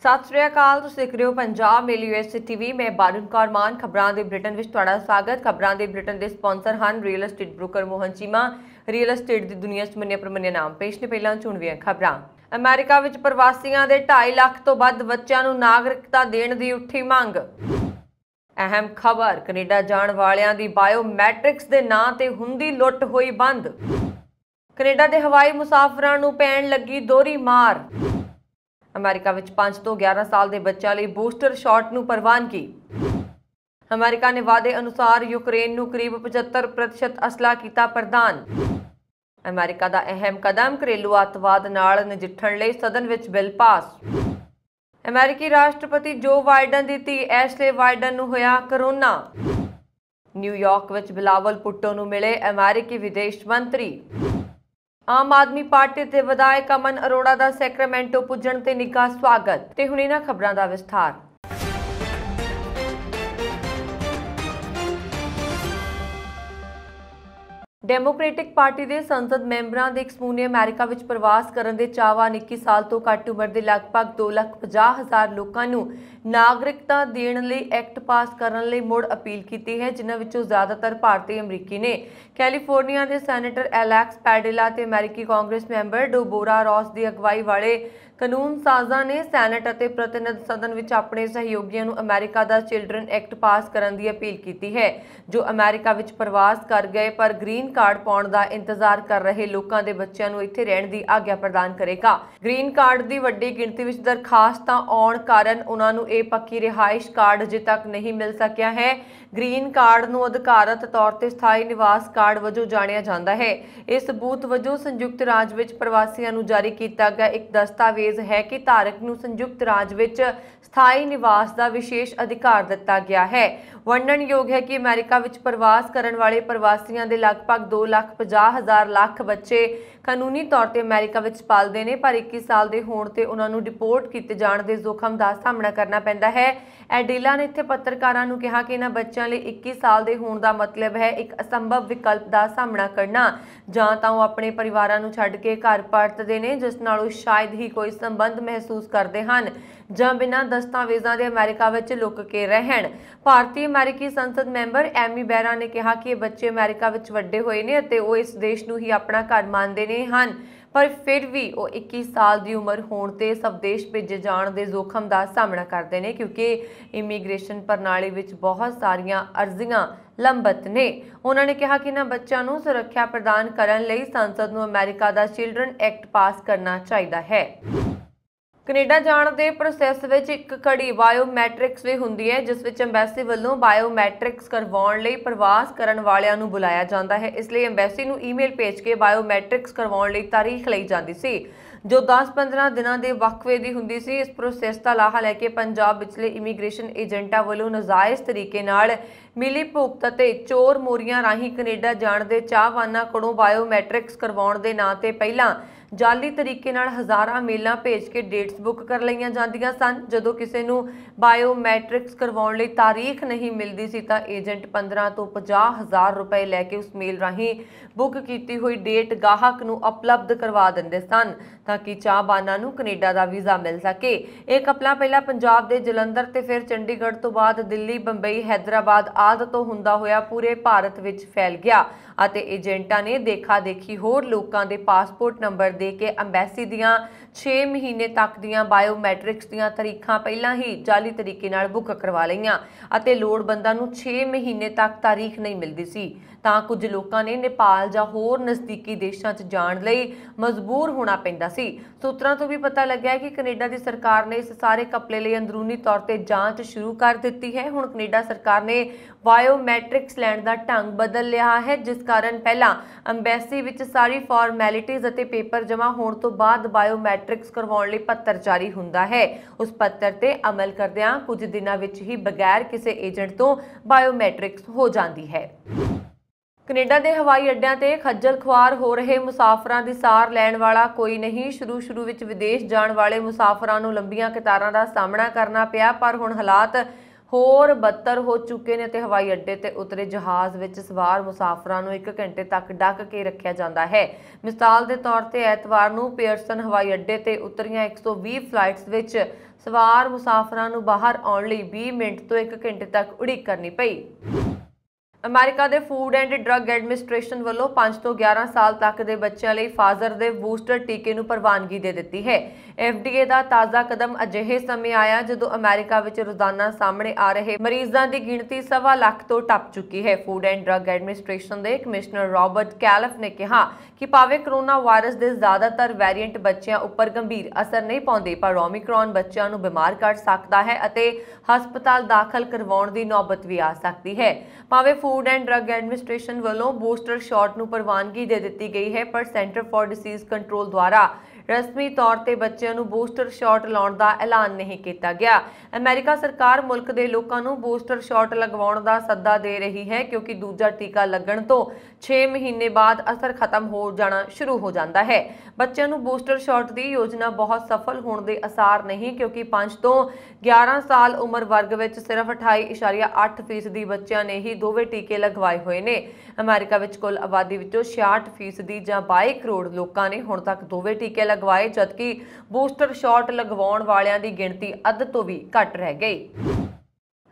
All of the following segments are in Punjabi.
सत श्री अकाल, तुसीं देख रहे हो पंजाब मेल यूएसए टीवी। मैं बारून कौर मान। खबरां दे बुलेटिन विच तुहाडा स्वागत। खबरां दे बुलेटिन दे स्पॉन्सर हन real estate broker Mohan Cheema. Real estate दी दुनिया च मन्निया प्रमन्निया नाम पेश ने। पहलां चुणवीआं खबरां। अमेरिका विच प्रवासियां दे 2.5 ਲੱਖ ਤੋਂ ਵੱਧ ਬੱਚਿਆਂ ਨੂੰ नागरिकता देण दी उठी मंग। अहम खबर, कनेडा जाण वालियां दी बायोमैट्रिक्स दे नां ते हुंदी लुੱਟ होई बंद। कनेडा दे हवाई मुसाफरां नूं पैण लगी दोहरी मार। अमेरिका विच 5 ਤੋਂ 11 साल के बच्चों लिए बूस्टर शॉट नूं प्रवानगी। अमेरिका ने वादे अनुसार यूक्रेन नूं करीब 75% असला कीता प्रदान। अमेरिका का अहम कदम, घरेलू अतवाद नाल नजिठण लई सदन विच बिल पास। अमेरिकी राष्ट्रपति जो बाइडन की धी एशले बाइडन नूं होया करोना। न्यूयॉर्क विच बिलावल भुट्टो नूं मिले अमेरिकी विदेश मंत्री। आम आदमी पार्टी के विधायक अमन अरोड़ा का सैक्रामेंटो पुजण ते निੱਘਾ स्वागत। ते हुण इन्हां खबरां दा विस्तार। डेमोक्रेटिक पार्टी के संसद मैंबरां दे एक समूह ने अमेरिका विच प्रवास करन दे चाहवान 21 साल तो घੱਟ उम्र के लगभग 2,50,000 लोगों नूं नागरिकता देण लई एक्ट पास करन लई मुड़ अपील की है, जिन्हां विचों ज़्यादातर भारतीय अमरीकी ने। कैलीफोर्निया के सैनेटर एलेक्स पैडेला ते अमेरिकी कांग्रेस मैंबर डोबोरा रॉस की अगवाई वाले कानून साज़ां ने सैनेट और प्रतिनिधि सदन में अपने सहयोगियों नूं अमेरिका का चिल्ड्रन एक्ट पास करने की अपील की है, जो अमेरिका विच प्रवास कर गए पर ग्रीन कार्ड पाउण का इंतजार कर रहे लोगों के बच्चों नूं इत्थे रहण की आग्या प्रदान करेगा। ग्रीन कार्ड की वड्डी गिणती विच दरखास्तां आउण कारण उन्हां नूं इह पक्की रिहाइश कार्ड अजे तक नहीं मिल सकिया है। ग्रीन कार्ड नूं अधिकारत तौर ते स्थाई निवास कार्ड वजों जाणिया जांदा है। इस सबूत वजों संयुक्त राज विच प्रवासियां नूं जारी कीता गया एक दस्तावेज है कि धारक नूं संयुक्त राज विच स्थाई निवास का विशेष अधिकार दिता गया है। वर्णनयोग है कि अमेरिका विच प्रवास करने वाले प्रवासियों के लगभग 2,50,000 लाख बच्चे कानूनी तौर पर अमेरिका विच पालते हैं, पर 21 साल के होने ते उन्होंने डिपोर्ट किए जाने के जोखम का सामना करना पैंदा है। एडिला ने इत्थे पत्रकारां नूं कहा कि इन्हां बच्चों लिए 21 साल के होने का मतलब है एक असंभव विकल्प का सामना करना, जां तां ओह अपने परिवारां नूं छड्ड के घर परतदे ने जिस नाल ओह शायद ही कोई संबंध महसूस करते हैं, जां बिना दस्तावेज़ां दे अमेरिका विच लुक के रहण। भारतीय अमेरिकी संसद मैंबर एमी बेरा ने कहा कि बच्चे अमेरिका विच वड्डे होए ने अते ओह इस देश नूं ही अपना घर मानते हैं, पर फिर भी वो 21 साल की उम्र होने ते स्वदेश भेजे जाने के जोखम का सामना करते हैं, क्योंकि इमीग्रेशन प्रणाली विच बहुत सारिया अर्जियां लंबित ने। उन्होंने कहा कि इन्हां बच्चों को सुरक्षा प्रदान करने लई संसद नूं अमेरिका का चिल्ड्रन एक्ट पास करना चाहिए है। कनेडा जाण दे प्रोसैस विच एक कड़ी बायोमैट्रिक्स भी हुंदी है, जिस विच अंबैसी वल्लों बायोमैट्रिक्स करवाउण लई प्रवास करन वालियां नूं बुलाया जांदा है। इसलिए अंबैसी नूं ईमेल भेज के बायोमैट्रिक्स करवाउण लई तारीख लई जांदी सी, जो 10-15 दिनों के वक्फे की हुंदी सी। इस प्रोसैस का लाहा लैके पंजाब विचले इमीग्रेशन एजेंटा वालों नाजायज़ तरीके नाल मिली भुगत ते चोर मोरियां राही कनेडा जाण दे चाहवानां कोलों बायोमैट्रिक्स करवाउण दे नां ते पहलां जाली तरीके नाल हज़ारां मेलां भेज के डेट्स बुक कर लईआं जांदियां सन। जदों किसी नूं बायोमैट्रिक्स करवाउण लई तारीख नहीं मिलती सी तां एजेंट 15 ਤੋਂ 50,000 रुपए लैके उस मेल राही बुक की हुई डेट गाहक नूं उपलब्ध करवा दिंदे सन ताकि चाहवानां नूं कनेडा का वीज़ा मिल सके। ਇਹ ਕਪਲਾ ਪਹਿਲਾਂ ਪੰਜਾਬ ਦੇ ਜਲੰਧਰ ਤੇ ਫਿਰ ਚੰਡੀਗੜ੍ਹ ਤੋਂ ਬਾਅਦ ਦਿੱਲੀ, ਬੰਬਈ, हैदराबाद आदि तो ਹੁੰਦਾ ਹੋਇਆ पूरे भारत ਵਿੱਚ फैल गया ਅਤੇ ਏਜੰਟਾਂ ਨੇ देखा देखी होर लोगों के पासपोर्ट नंबर दे के अंबैसी दियां 6 महीने तक दियां बायोमैट्रिक्स दियां तारीखां पहलां ही जाली तरीके नाल बुक करवा लईआं ਅਤੇ लोड़वंदां नूं 6 महीने तक तारीख नहीं मिलती सी तां कुछ लोगों ने नेपाल जां होर नज़दीकी देशों च जाण लई मजबूर होना पैंदा सी। सूत्रां तो भी पता लग्या है कि कनेडा की सरकार ने इस सारे घपले लई अंदरूनी तौर पर जांच शुरू कर दी है। हुण कनेडा सरकार ने बायोमैट्रिक्स लैण दा ढंग बदल लिया है, जिस कारण पहला अंबैसी विच सारी फॉर्मैलिटीज़ अते पेपर जमा होने तो बाद बायोमैट्रिक्स करवाउण लई पत्र जारी हुंदा है। उस पत्र ते अमल करदिआं कुछ दिनां विच ही बगैर किसी एजेंट तो बायोमैट्रिक्स हो जाती है। कनेडा के हवाई अड्डियां ते खज्जल खुआर हो रहे मुसाफरां दी सार लैण वाला कोई नहीं। शुरू विच विदेश जाण वाले मुसाफरां नूं लंबियां कतारां दा सामना करना पिया, पर हुण हालात ਹੋਰ ਬੱਤਰ ਹੋ ਚੁੱਕੇ ਨੇ ਤੇ ਹਵਾਈ ਅੱਡੇ ਤੇ ਉਤਰੇ ਜਹਾਜ਼ ਵਿੱਚ ਸਵਾਰ ਮੁਸਾਫਰਾਂ ਨੂੰ 1 ਘੰਟੇ ਤੱਕ ਡੱਕ ਕੇ ਰੱਖਿਆ ਜਾਂਦਾ ਹੈ। ਮਿਸਾਲ ਦੇ ਤੌਰ ਤੇ ਐਤਵਾਰ ਨੂੰ ਪੀਅਰਸਨ ਹਵਾਈ ਅੱਡੇ ਤੇ ਉਤਰੀਆਂ 120 ਫਲਾਈਟਸ ਵਿੱਚ ਸਵਾਰ ਮੁਸਾਫਰਾਂ ਨੂੰ ਬਾਹਰ ਆਉਣ ਲਈ 20 ਮਿੰਟ ਤੋਂ 1 ਘੰਟੇ ਤੱਕ ਉਡੀਕ ਕਰਨੀ ਪਈ। ਅਮਰੀਕਾ ਦੇ ਫੂਡ ਐਂਡ ਡਰੱਗ ਐਡਮਿਨਿਸਟ੍ਰੇਸ਼ਨ ਵੱਲੋਂ 5 ਤੋਂ 11 ਸਾਲ ਤੱਕ ਦੇ ਬੱਚਿਆਂ ਲਈ ਫਾਈਜ਼ਰ ਦੇ ਬੂਸਟਰ ਟੀਕੇ ਨੂੰ ਪ੍ਰਵਾਨਗੀ ਦੇ ਦਿੱਤੀ ਹੈ। FDA ਦਾ ਤਾਜ਼ਾ ਕਦਮ ਅਜਿਹੇ ਸਮੇਂ ਆਇਆ ਜਦੋਂ ਅਮਰੀਕਾ ਵਿੱਚ ਰੋਜ਼ਾਨਾ ਸਾਹਮਣੇ ਆ ਰਹੇ ਮਰੀਜ਼ਾਂ ਦੀ ਗਿਣਤੀ 1.25 ਲੱਖ ਤੋਂ ਟੱਪ ਚੁੱਕੀ ਹੈ। ਫੂਡ ਐਂਡ ਡਰੱਗ ਐਡਮਿਨਿਸਟ੍ਰੇਸ਼ਨ ਦੇ ਕਮਿਸ਼ਨਰ ਰਾਬਰਟ ਕੈਲਫ ਨੇ ਕਿਹਾ ਕਿ ਭਾਵੇਂ ਕਰੋਨਾ ਵਾਇਰਸ ਦੇ ਜ਼ਿਆਦਾਤਰ ਵੈਰੀਐਂਟ ਬੱਚਿਆਂ ਉੱਪਰ ਗੰਭੀਰ ਅਸਰ ਨਹੀਂ ਪਾਉਂਦੇ, ਪਰ ਓਮਿਕਰੌਨ ਬੱਚਿਆਂ ਨੂੰ ਬਿਮਾਰ ਕਰ ਸਕਦਾ ਹੈ ਅਤੇ ਹਸਪਤਾਲ ਦਾਖਲ ਕਰਵਾਉਣ ਦੀ ਨੌਬਤ ਵੀ ਆ ਸਕਦੀ ਹੈ। ਭਾਵੇਂ ਫੂਡ ਐਂਡ ਡਰੱਗ ਐਡਮਿਨਿਸਟ੍ਰੇਸ਼ਨ ਵੱਲੋਂ ਬੂਸਟਰ ਸ਼ਾਟ ਨੂੰ ਪ੍ਰਵਾਨਗੀ ਦੇ ਦਿੱਤੀ ਗਈ ਹੈ, ਪਰ ਸੈਂਟਰ ਫਾਰ ਡਿਸੀਜ਼ ਕੰਟਰੋਲ ਦੁਆਰਾ ਰਸਮੀ ਤੌਰ ਤੇ ਬੱਚਿਆਂ ਨੂੰ ਬੂਸਟਰ ਸ਼ਾਟ ਲਾਉਣ ਦਾ ਐਲਾਨ ਨਹੀਂ ਕੀਤਾ ਗਿਆ। ਅਮਰੀਕਾ ਸਰਕਾਰ ਮੁਲਕ ਦੇ ਲੋਕਾਂ ਨੂੰ ਬੂਸਟਰ ਸ਼ਾਟ ਲਗਵਾਉਣ ਦਾ ਸੱਦਾ ਦੇ ਰਹੀ ਹੈ ਕਿਉਂਕਿ ਦੂਜਾ ਟੀਕਾ ਲੱਗਣ ਤੋਂ 6 ਮਹੀਨੇ ਬਾਅਦ ਅਸਰ ਖਤਮ ਹੋ ਜਾਣਾ ਸ਼ੁਰੂ ਹੋ ਜਾਂਦਾ ਹੈ। ਬੱਚਿਆਂ ਨੂੰ ਬੂਸਟਰ ਸ਼ਾਟ ਦੀ ਯੋਜਨਾ ਬਹੁਤ ਸਫਲ ਹੋਣ ਦੇ ਆਸਾਰ ਨਹੀਂ ਕਿਉਂਕਿ 5 ਤੋਂ 11 ਸਾਲ ਉਮਰ ਵਰਗ ਵਿੱਚ ਸਿਰਫ 28.8% ਬੱਚਿਆਂ ਨੇ ਹੀ ਦੋਵੇਂ ਟੀਕੇ ਲਗਵਾਏ ਹੋਏ ਨੇ। ਅਮਰੀਕਾ ਵਿੱਚ ਕੁੱਲ ਆਬਾਦੀ ਵਿੱਚੋਂ 66% ਜਾਂ 22 ਕਰੋੜ ਲੋਕਾਂ ਨੇ ਹੁਣ ਤੱਕ ਦੋਵੇਂ ਟੀਕੇ ਲਗਵਾਏ, ਜਦਕਿ ਬੂਸਟਰ ਸ਼ਾਟ ਲਗਵਾਉਣ ਵਾਲਿਆਂ ਦੀ ਗਿਣਤੀ ਅੱਧ ਤੋਂ ਵੀ ਘੱਟ ਰਹਿ ਗਈ।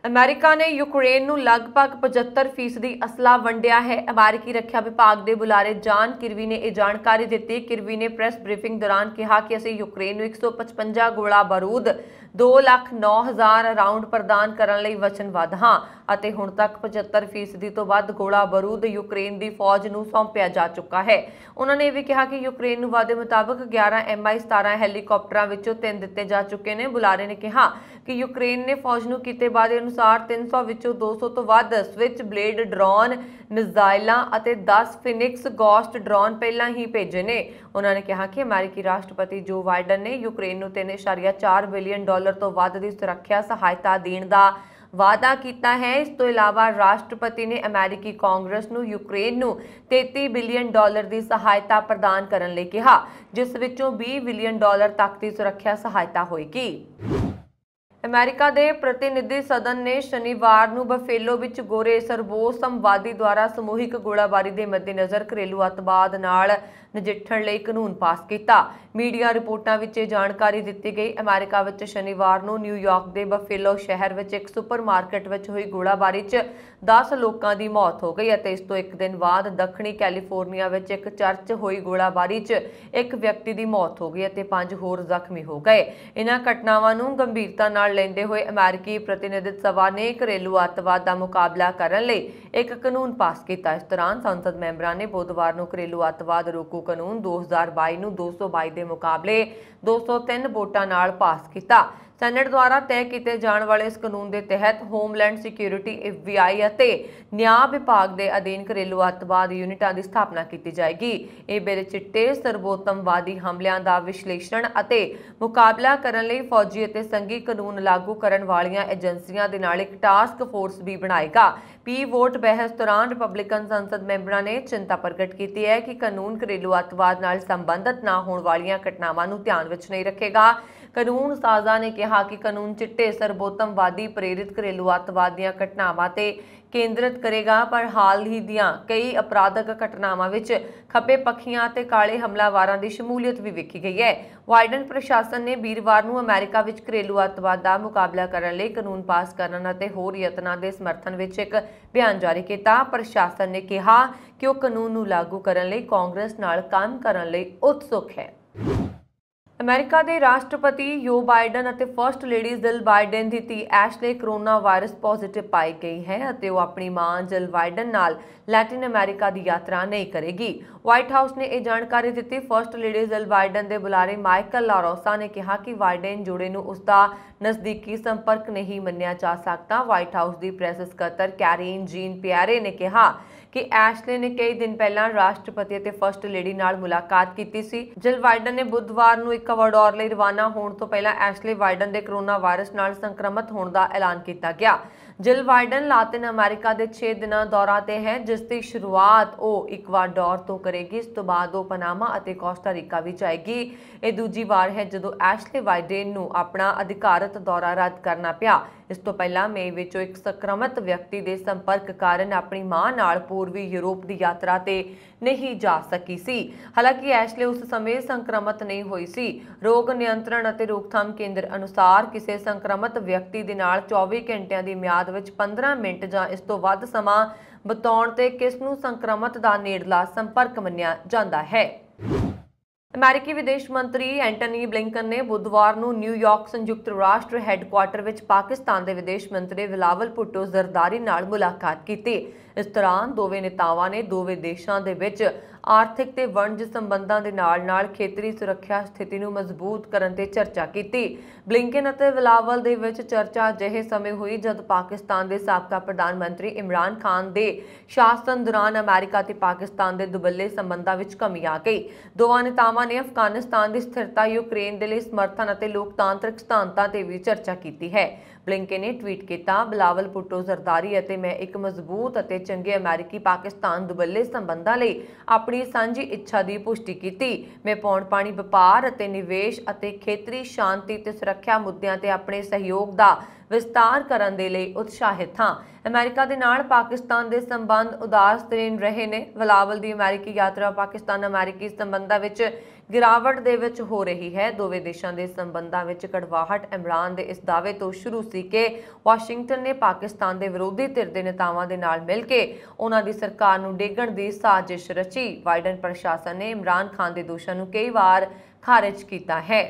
ਅਮਰੀਕਾ ਨੇ ਯੂਕਰੇਨ ਨੂੰ ਲਗਭਗ 75% ਅਸਲਾ ਵੰਡਿਆ ਹੈ। ਅਮਰੀਕੀ ਰੱਖਿਆ ਵਿਭਾਗ ਦੇ ਬੁਲਾਰੇ ਜਾਨ ਕਿਰਬੀ ਨੇ ਇਹ ਜਾਣਕਾਰੀ ਦਿੱਤੀ। ਕਿਰਬੀ ਨੇ ਪ੍ਰੈਸ ਬਰੀਫਿੰਗ ਦੌਰਾਨ ਕਿਹਾ ਕਿ ਅਸੀਂ ਯੂਕਰੇਨ ਨੂੰ 155 ਗੋਲਾ ਬਾਰੂਦ 2,09,000 ਰਾਉਂਡ ਪ੍ਰਦਾਨ ਕਰਨ ਲਈ ਵਚਨਬੱਧ ਹਾਂ ਅਤੇ ਹੁਣ ਤੱਕ 75% ਤੋਂ ਵੱਧ ਗੋਲਾ ਬਾਰੂਦ ਯੂਕਰੇਨ ਦੀ ਫੌਜ ਨੂੰ ਸੌਂਪਿਆ ਜਾ ਚੁੱਕਾ ਹੈ। ਉਹਨਾਂ ਨੇ ਇਹ ਵੀ ਕਿਹਾ ਕਿ ਯੂਕਰੇਨ ਨੂੰ ਵਾਅਦੇ ਮੁਤਾਬਕ 11 Mi-17 ਹੈਲੀਕਾਪਟਰਾਂ ਵਿੱਚੋਂ 3 ਦਿੱਤੇ ਜਾ ਚੁੱਕੇ ਨੇ। ਬੁਲਾਰੇ ਨੇ ਕਿਹਾ ਕਿ ਯੂਕਰੇਨ ਨੇ ਫੌਜ ਨੂੰ ਕੀਤੇ ਵਾਅਦੇ ਅਨੁਸਾਰ 300 ਵਿੱਚੋਂ 200 ਤੋਂ ਵੱਧ ਸਵਿਚ ਬਲੇਡ ਡਰੋਨ ਮਿਜ਼ਾਈਲਾਂ ਅਤੇ 10 ਫਿਨਿਕਸ ਗੋਸਟ ਡਰੋਨ ਪਹਿਲਾਂ ਹੀ ਭੇਜੇ ਨੇ। ਉਹਨਾਂ ਨੇ ਕਿਹਾ ਕਿ ਅਮਰੀਕੀ ਰਾਸ਼ਟਰਪਤੀ ਜੋ ਬਾਈਡਨ ਨੇ ਯੂਕਰੇਨ ਨੂੰ $3.4 ਬਿਲੀਅਨ ਤੋਂ ਵੱਧ ਦੀ ਸੁਰੱਖਿਆ ਸਹਾਇਤਾ ਦੇਣ ਦਾ ਵਾਅਦਾ ਕੀਤਾ ਹੈ। ਇਸ ਤੋਂ ਇਲਾਵਾ ਰਾਸ਼ਟਰਪਤੀ ਨੇ ਅਮਰੀਕੀ ਕਾਂਗਰਸ ਨੂੰ ਯੂਕਰੇਨ ਨੂੰ $33 ਬਿਲੀਅਨ ਦੀ ਸਹਾਇਤਾ ਪ੍ਰਦਾਨ ਕਰਨ ਲਈ ਕਿਹਾ, ਜਿਸ ਵਿੱਚੋਂ $20 ਬਿਲੀਅਨ ਤੱਕ ਦੀ ਸੁਰੱਖਿਆ ਸਹਾਇਤਾ ਹੋਏਗੀ। ਅਮਰੀਕਾ ਦੇ ਪ੍ਰਤੀਨਿਧੀ ਸਦਨ ਨੇ ਸ਼ਨੀਵਾਰ ਨੂੰ ਬਫੇਲੋ ਵਿੱਚ ਗੋਰੇ ਸਰਬੋਸਮਵਾਦੀ ਦੁਆਰਾ ਸਮੂਹਿਕ ਗੋਲਾਬਾਰੀ ਦੇ ਮੱਦੇਨਜ਼ਰ ਘਰੇਲੂ ਅੱਤਵਾਦ ਨਾਲ ਨਜਿੱਠਣ ਲਈ ਕਾਨੂੰਨ ਪਾਸ ਕੀਤਾ। ਮੀਡੀਆ ਰਿਪੋਰਟਾਂ ਵਿੱਚ ਇਹ ਜਾਣਕਾਰੀ ਦਿੱਤੀ ਗਈ। ਅਮਰੀਕਾ ਵਿੱਚ ਸ਼ਨੀਵਾਰ ਨੂੰ ਨਿਊਯਾਰਕ ਦੇ ਬਫੇਲੋ ਸ਼ਹਿਰ ਵਿੱਚ ਇੱਕ ਸੁਪਰਮਾਰਕੀਟ ਵਿੱਚ ਹੋਈ ਗੋਲਾਬਾਰੀ 'ਚ 10 ਲੋਕਾਂ ਦੀ ਮੌਤ ਹੋ ਗਈ ਅਤੇ ਇਸ ਤੋਂ ਇੱਕ ਦਿਨ ਬਾਅਦ ਦੱਖਣੀ ਕੈਲੀਫੋਰਨੀਆ ਵਿੱਚ ਇੱਕ ਚਰਚ 'ਚ ਹੋਈ ਗੋਲਾਬਾਰੀ 'ਚ ਇੱਕ ਵਿਅਕਤੀ ਦੀ ਮੌਤ ਹੋ ਗਈ ਅਤੇ 5 ਹੋਰ ਜ਼ਖਮੀ ਹੋ ਗਏ। ਇਹਨਾਂ ਘਟਨਾਵਾਂ ਨੂੰ ਗੰਭੀਰਤਾ ਨਾਲ ਲੈਂਦੇ ਹੋਏ ਅਮਰੀਕੀ ਪ੍ਰਤੀਨਿਧੀ ਸਭਾ ਨੇ ਘਰੇਲੂ ਅੱਤਵਾਦ ਦਾ ਮੁਕਾਬਲਾ ਕਰਨ ਲਈ ਇੱਕ ਕਾਨੂੰਨ ਪਾਸ ਕੀਤਾ। ਇਸ ਦੌਰਾਨ ਸੰਸਦ ਮੈਂਬਰਾਂ ਨੇ ਬੁੱਧਵਾਰ ਨੂੰ ਘਰੇਲੂ ਅੱਤਵਾਦ ਰੋਕੂ ਕਾਨੂੰਨ 2022 ਨੂੰ 222 ਦੇ ਮੁਕਾਬਲੇ 203 ਵੋਟਾਂ ਨਾਲ ਪਾਸ ਕੀਤਾ। ਸੈਨੇਟ ਦੁਆਰਾ ਤੈਅ ਕੀਤੇ ਜਾਣ ਵਾਲੇ ਇਸ ਕਾਨੂੰਨ ਦੇ ਤਹਿਤ ਹੋਮਲੈਂਡ ਸਿਕਿਉਰਿਟੀ FBI ਅਤੇ ਨਿਆਂ ਵਿਭਾਗ ਦੇ ਅਧੀਨ ਘਰੇਲੂ ਅੱਤਵਾਦ ਯੂਨਿਟਾਂ ਦੀ ਸਥਾਪਨਾ ਕੀਤੀ ਜਾਏਗੀ। ਇਹ ਬਿੱਲ ਚਿੱਟੇ ਸਰਬੋਤਮਵਾਦੀ ਹਮਲਿਆਂ ਦਾ ਵਿਸ਼ਲੇਸ਼ਣ ਅਤੇ ਮੁਕਾਬਲਾ ਕਰਨ ਲਈ ਫੌਜੀ ਅਤੇ ਸੰਘੀ ਕਾਨੂੰਨ ਲਾਗੂ ਕਰਨ ਵਾਲੀਆਂ ਏਜੰਸੀਆਂ ਦੇ ਨਾਲ ਇੱਕ ਟਾਸਕ ਫੋਰਸ ਵੀ ਬਣਾਏਗਾ। ਵੋਟ ਬਹਿਸ ਦੌਰਾਨ ਰਿਪਬਲਿਕਨ ਸੰਸਦ ਮੈਂਬਰਾਂ ਨੇ ਚਿੰਤਾ ਪ੍ਰਗਟ ਕੀਤੀ ਹੈ ਕਿ ਕਾਨੂੰਨ ਘਰੇਲੂ ਅੱਤਵਾਦ ਨਾਲ ਸੰਬੰਧਿਤ ਨਾ ਹੋਣ ਵਾਲੀਆਂ ਘਟਨਾਵਾਂ ਨੂੰ ਧਿਆਨ ਵਿੱਚ ਨਹੀਂ ਰੱਖੇਗਾ। ਕਾਨੂੰਨ ਸਾਜ਼ਾਂ ਨੇ ਕਿਹਾ ਕਿ ਕਾਨੂੰਨ ਚਿੱਟੇ ਸਰਬੋਤਮਵਾਦੀ ਪ੍ਰੇਰਿਤ ਘਰੇਲੂ ਅੱਤਵਾਦ ਦੀਆਂ ਘਟਨਾਵਾਂ ਤੇ ਕੇਂਦਰਿਤ ਕਰੇਗਾ, ਪਰ ਹਾਲ ਹੀ ਦੀਆਂ ਕਈ ਅਪਰਾਧਕ ਘਟਨਾਵਾਂ ਵਿੱਚ ਖੱਬੇ ਪੱਖੀਆਂ ਅਤੇ ਕਾਲੇ ਹਮਲਾਵਾਰਾਂ ਦੀ ਸ਼ਮੂਲੀਅਤ ਵੀ ਵੇਖੀ ਗਈ ਹੈ। ਬਾਈਡਨ ਪ੍ਰਸ਼ਾਸਨ ਨੇ ਵੀਰਵਾਰ ਨੂੰ ਅਮਰੀਕਾ ਵਿੱਚ ਘਰੇਲੂ ਅੱਤਵਾਦ ਦਾ ਮੁਕਾਬਲਾ ਕਰਨ ਲਈ ਕਾਨੂੰਨ ਪਾਸ ਕਰਨ ਅਤੇ ਹੋਰ ਯਤਨਾਂ ਦੇ ਸਮਰਥਨ ਵਿੱਚ ਇੱਕ ਬਿਆਨ ਜਾਰੀ ਕੀਤਾ। ਪ੍ਰਸ਼ਾਸਨ ਨੇ ਕਿਹਾ ਕਿ ਉਹ ਕਾਨੂੰਨ ਨੂੰ ਲਾਗੂ ਕਰਨ ਲਈ ਕਾਂਗਰਸ ਨਾਲ ਕੰਮ ਕਰਨ ਲਈ ਉਤਸੁਕ ਹੈ। ਅਮਰੀਕਾ ਦੇ ਰਾਸ਼ਟਰਪਤੀ ਜੋ ਬਾਈਡਨ ਅਤੇ ਫਰਸਟ ਲੇਡੀ ਜਿਲ ਬਾਈਡਨ ਦੀ ਧੀ ਐਸ਼ਲੇ ਕਰੋਨਾ ਵਾਇਰਸ ਪੋਜ਼ਿਟਿਵ ਪਾਈ ਗਈ ਹੈ ਅਤੇ ਉਹ ਆਪਣੀ ਮਾਂ ਜਿਲ ਬਾਈਡਨ ਨਾਲ ਲੈਟਿਨ ਅਮਰੀਕਾ ਦੀ ਯਾਤਰਾ ਨਹੀਂ ਕਰੇਗੀ। ਵਾਈਟ ਹਾਊਸ ਨੇ ਇਹ ਜਾਣਕਾਰੀ ਦਿੱਤੀ। ਫਰਸਟ ਲੇਡੀ ਜਿਲ ਬਾਈਡਨ ਦੇ ਬੁਲਾਰੇ ਮਾਈਕਲ ਲਾਰੋਸਾ ਨੇ ਕਿਹਾ ਕਿ ਬਾਈਡਨ ਜੋੜੇ ਨੂੰ ਉਸਦਾ ਨਜ਼ਦੀਕੀ ਸੰਪਰਕ ਨਹੀਂ ਮੰਨਿਆ ਜਾ ਸਕਦਾ। ਵਾਈਟ ਹਾਊਸ ਦੀ ਪ੍ਰੈਸ ਸਕੱਤਰ ਕੈਰੀਨ ਜੀਨ ਪਿਆਰੇ ਨੇ ਕਿਹਾ ਕਿ ਐਸ਼ਲੇ ਨੇ ਕਈ ਦਿਨ ਪਹਿਲਾਂ ਰਾਸ਼ਟਰਪਤੀ ਅਤੇ ਫਸਟ ਲੇਡੀ ਨਾਲ ਮੁਲਾਕਾਤ ਕੀਤੀ ਸੀ। ਜਿਲ ਬਾਈਡਨ ਨੇ ਬੁੱਧਵਾਰ ਨੂੰ ਇਕਵਾਡੋਰ ਲਈ ਰਵਾਨਾ ਹੋਣ ਤੋਂ ਪਹਿਲਾਂ ਐਸ਼ਲੇ ਬਾਈਡਨ ਦੇ ਕੋਰੋਨਾ ਵਾਇਰਸ ਨਾਲ ਸੰਕਰਮਿਤ ਹੋਣ ਦਾ ਐਲਾਨ ਕੀਤਾ ਗਿਆ। ਜਿਲ ਬਾਈਡਨ ਲਾਤਿਨ ਅਮਰੀਕਾ ਦੇ 6 ਦਿਨਾਂ ਦੌਰਾ ਤੇ ਹੈ, ਜਿਸ ਦੀ ਸ਼ੁਰੂਆਤ ਉਹ ਇਕਵਾਡੋਰ ਤੋਂ ਕਰੇਗੀ। ਇਸ ਤੋਂ ਬਾਅਦ ਉਹ ਪਨਾਮਾ ਅਤੇ ਕੋਸਟਾ ਰੀਕਾ ਵੀ ਜਾਏਗੀ। ਇਹ ਦੂਜੀ ਵਾਰ ਹੈ ਜਦੋਂ ਐਸ਼ਲੇ ਬਾਈਡਨ ਨੂੰ ਆਪਣਾ ਅਧਿਕਾਰਤ ਦੌਰਾ ਰੱਦ ਕਰਨਾ ਪਿਆ। ਇਸ ਤੋਂ ਪਹਿਲਾਂ ਮਈ ਵਿੱਚ ਉਹ ਇੱਕ ਸੰਕਰਮਿਤ ਵਿਅਕਤੀ ਦੇ ਸੰਪਰਕ ਕਾਰਨ ਆਪਣੀ ਮਾਂ ਨਾਲ ਪੂਰਬੀ ਯੂਰਪ ਦੀ ਯਾਤਰਾ ਤੇ ਨਹੀਂ ਜਾ ਸਕੀ ਸੀ। ਹਾਲਾਂਕਿ ਐਸ਼ਲੇ ਉਸ ਸਮੇਂ ਸੰਕਰਮਿਤ ਨਹੀਂ ਹੋਈ ਸੀ। ਰੋਗ ਨਿਯੰਤਰਣ ਅਤੇ ਰੋਕਥਾਮ ਕੇਂਦਰ ਅਨੁਸਾਰ ਕਿਸੇ ਸੰਕਰਮਿਤ ਵਿਅਕਤੀ ਦੇ ਨਾਲ 24 ਘੰਟਿਆਂ ਦੀ ਮਿਆਦ ਵਿੱਚ 15 ਮਿੰਟ ਜਾਂ ਇਸ ਤੋਂ ਵੱਧ ਸਮਾਂ ਬਿਤਾਉਣ ਤੇ ਕਿਸ ਨੂੰ ਸੰਕਰਮਿਤ ਦਾ ਨੇੜਲਾ ਸੰਪਰਕ ਮੰਨਿਆ ਜਾਂਦਾ ਹੈ। ਅਮਰੀਕੀ ਵਿਦੇਸ਼ ਮੰਤਰੀ ਐਂਟਨੀ ਬਲਿੰਕਨ ਨੇ ਬੁੱਧਵਾਰ ਨੂੰ ਨਿਊਯਾਰਕ ਸੰਯੁਕਤ ਰਾਸ਼ਟਰ ਹੈੱਡਕੁਆਰਟਰ ਵਿੱਚ ਪਾਕਿਸਤਾਨ ਦੇ ਵਿਦੇਸ਼ ਮੰਤਰੀ ਬਿਲਾਵਲ ਭੁੱਟੋ ਜ਼ਰਦਾਰੀ ਨਾਲ ਮੁਲਾਕਾਤ ਕੀਤੀ। ਇਸ ਦੌਰਾਨ ਦੋਵੇਂ ਨੇਤਾਵਾਂ ਨੇ ਦੋਵੇਂ ਦੇਸ਼ਾਂ ਦੇ ਵਿੱਚ ਆਰਥਿਕ ਤੇ ਵਣਜ ਸੰਬੰਧਾਂ ਦੇ ਨਾਲ-ਨਾਲ ਖੇਤਰੀ ਸੁਰੱਖਿਆ ਸਥਿਤੀ ਨੂੰ ਮਜ਼ਬੂਤ ਕਰਨ ਤੇ ਚਰਚਾ ਕੀਤੀ। ਬਲਿੰਕਨ ਅਤੇ ਬਿਲਾਵਲ ਦੇ ਵਿੱਚ ਚਰਚਾ ਅਜਿਹੇ ਸਮੇਂ ਹੋਈ ਜਦ ਪਾਕਿਸਤਾਨ ਦੇ ਸਾਬਕਾ ਪ੍ਰਧਾਨ ਮੰਤਰੀ ਇਮਰਾਨ ਖਾਨ ਦੇ ਸ਼ਾਸਨ ਦੌਰਾਨ ਅਮਰੀਕਾ ਤੇ ਪਾਕਿਸਤਾਨ ਦੇ ਦੁਬੱਲੇ ਸੰਬੰਧਾਂ ਵਿੱਚ ਕਮੀ ਆ ਗਈ। ਦੋਵਾਂ ਨੇਤਾਵਾਂ ਨੇ ਅਫਗਾਨਿਸਤਾਨ ਦੀ ਸਥਿਰਤਾ, ਯੂਕਰੇਨ ਦੇ ਲਈ ਸਮਰਥਨ ਅਤੇ ਲੋਕਤਾਂਤਰਿਕ ਸਿਧਾਂਤਾਂ ਤੇ ਵੀ ਚਰਚਾ ਕੀਤੀ ਹੈ। ਬਲਿੰਕਨ ਨੇ ਟਵੀਟ ਕੀਤਾ, ਬਿਲਾਵਲ ਭੁੱਟੋ ਜ਼ਰਦਾਰੀ ਅਤੇ ਮੈਂ ਇੱਕ ਮਜ਼ਬੂਤ ਅਤੇ ਚੰਗੇ ਅਮਰੀਕੀ ਪਾਕਿਸਤਾਨ ਦੁਬੱਲੇ ਸੰਬੰਧਾਂ ਲਈ ਆਪਣੀ ਸਾਂਝੀ ਇੱਛਾ ਦੀ ਪੁਸ਼ਟੀ ਕੀਤੀ। ਮੈਂ ਪੌਣ ਪਾਣੀ ਵਪਾਰ ਅਤੇ ਨਿਵੇਸ਼ ਅਤੇ ਖੇਤਰੀ ਸ਼ਾਂਤੀ ਤੇ ਸੁਰੱਖਿਆ ਮੁੱਦਿਆਂ ਤੇ ਆਪਣੇ ਸਹਿਯੋਗ ਦਾ ਵਿਸਤਾਰ ਕਰਨ ਦੇ ਲਈ ਉਤਸ਼ਾਹਿਤ ਹਾਂ। ਅਮਰੀਕਾ ਦੇ ਨਾਲ ਪਾਕਿਸਤਾਨ ਦੇ ਸੰਬੰਧ ਉਦਾਸਤਰੀਨ ਰਹੇ ਨੇ। ਬਿਲਾਵਲ ਦੀ ਅਮਰੀਕੀ ਯਾਤਰਾ ਪਾਕਿਸਤਾਨ ਅਮਰੀਕੀ ਸੰਬੰਧਾਂ ਵਿੱਚ ਗਿਰਾਵਟ ਦੇ ਵਿੱਚ ਹੋ ਰਹੀ ਹੈ। ਦੋਵੇਂ ਦੇਸ਼ਾਂ ਦੇ ਸੰਬੰਧਾਂ ਵਿੱਚ ਕੜਵਾਹਟ ਇਮਰਾਨ ਦੇ ਇਸ ਦਾਅਵੇ ਤੋਂ ਸ਼ੁਰੂ ਸੀ ਕਿ ਵਾਸ਼ਿੰਗਟਨ ਨੇ ਪਾਕਿਸਤਾਨ ਦੇ ਵਿਰੋਧੀ ਧਿਰ ਦੇ ਨੇਤਾਵਾਂ ਦੇ ਨਾਲ ਮਿਲ ਕੇ ਉਹਨਾਂ ਦੀ ਸਰਕਾਰ ਨੂੰ ਡੇਗਣ ਦੀ ਸਾਜ਼ਿਸ਼ ਰਚੀ। ਬਾਈਡਨ ਪ੍ਰਸ਼ਾਸਨ ਨੇ ਇਮਰਾਨ ਖਾਨ ਦੇ ਦੋਸ਼ਾਂ ਨੂੰ ਕਈ ਵਾਰ ਖਾਰਜ ਕੀਤਾ ਹੈ।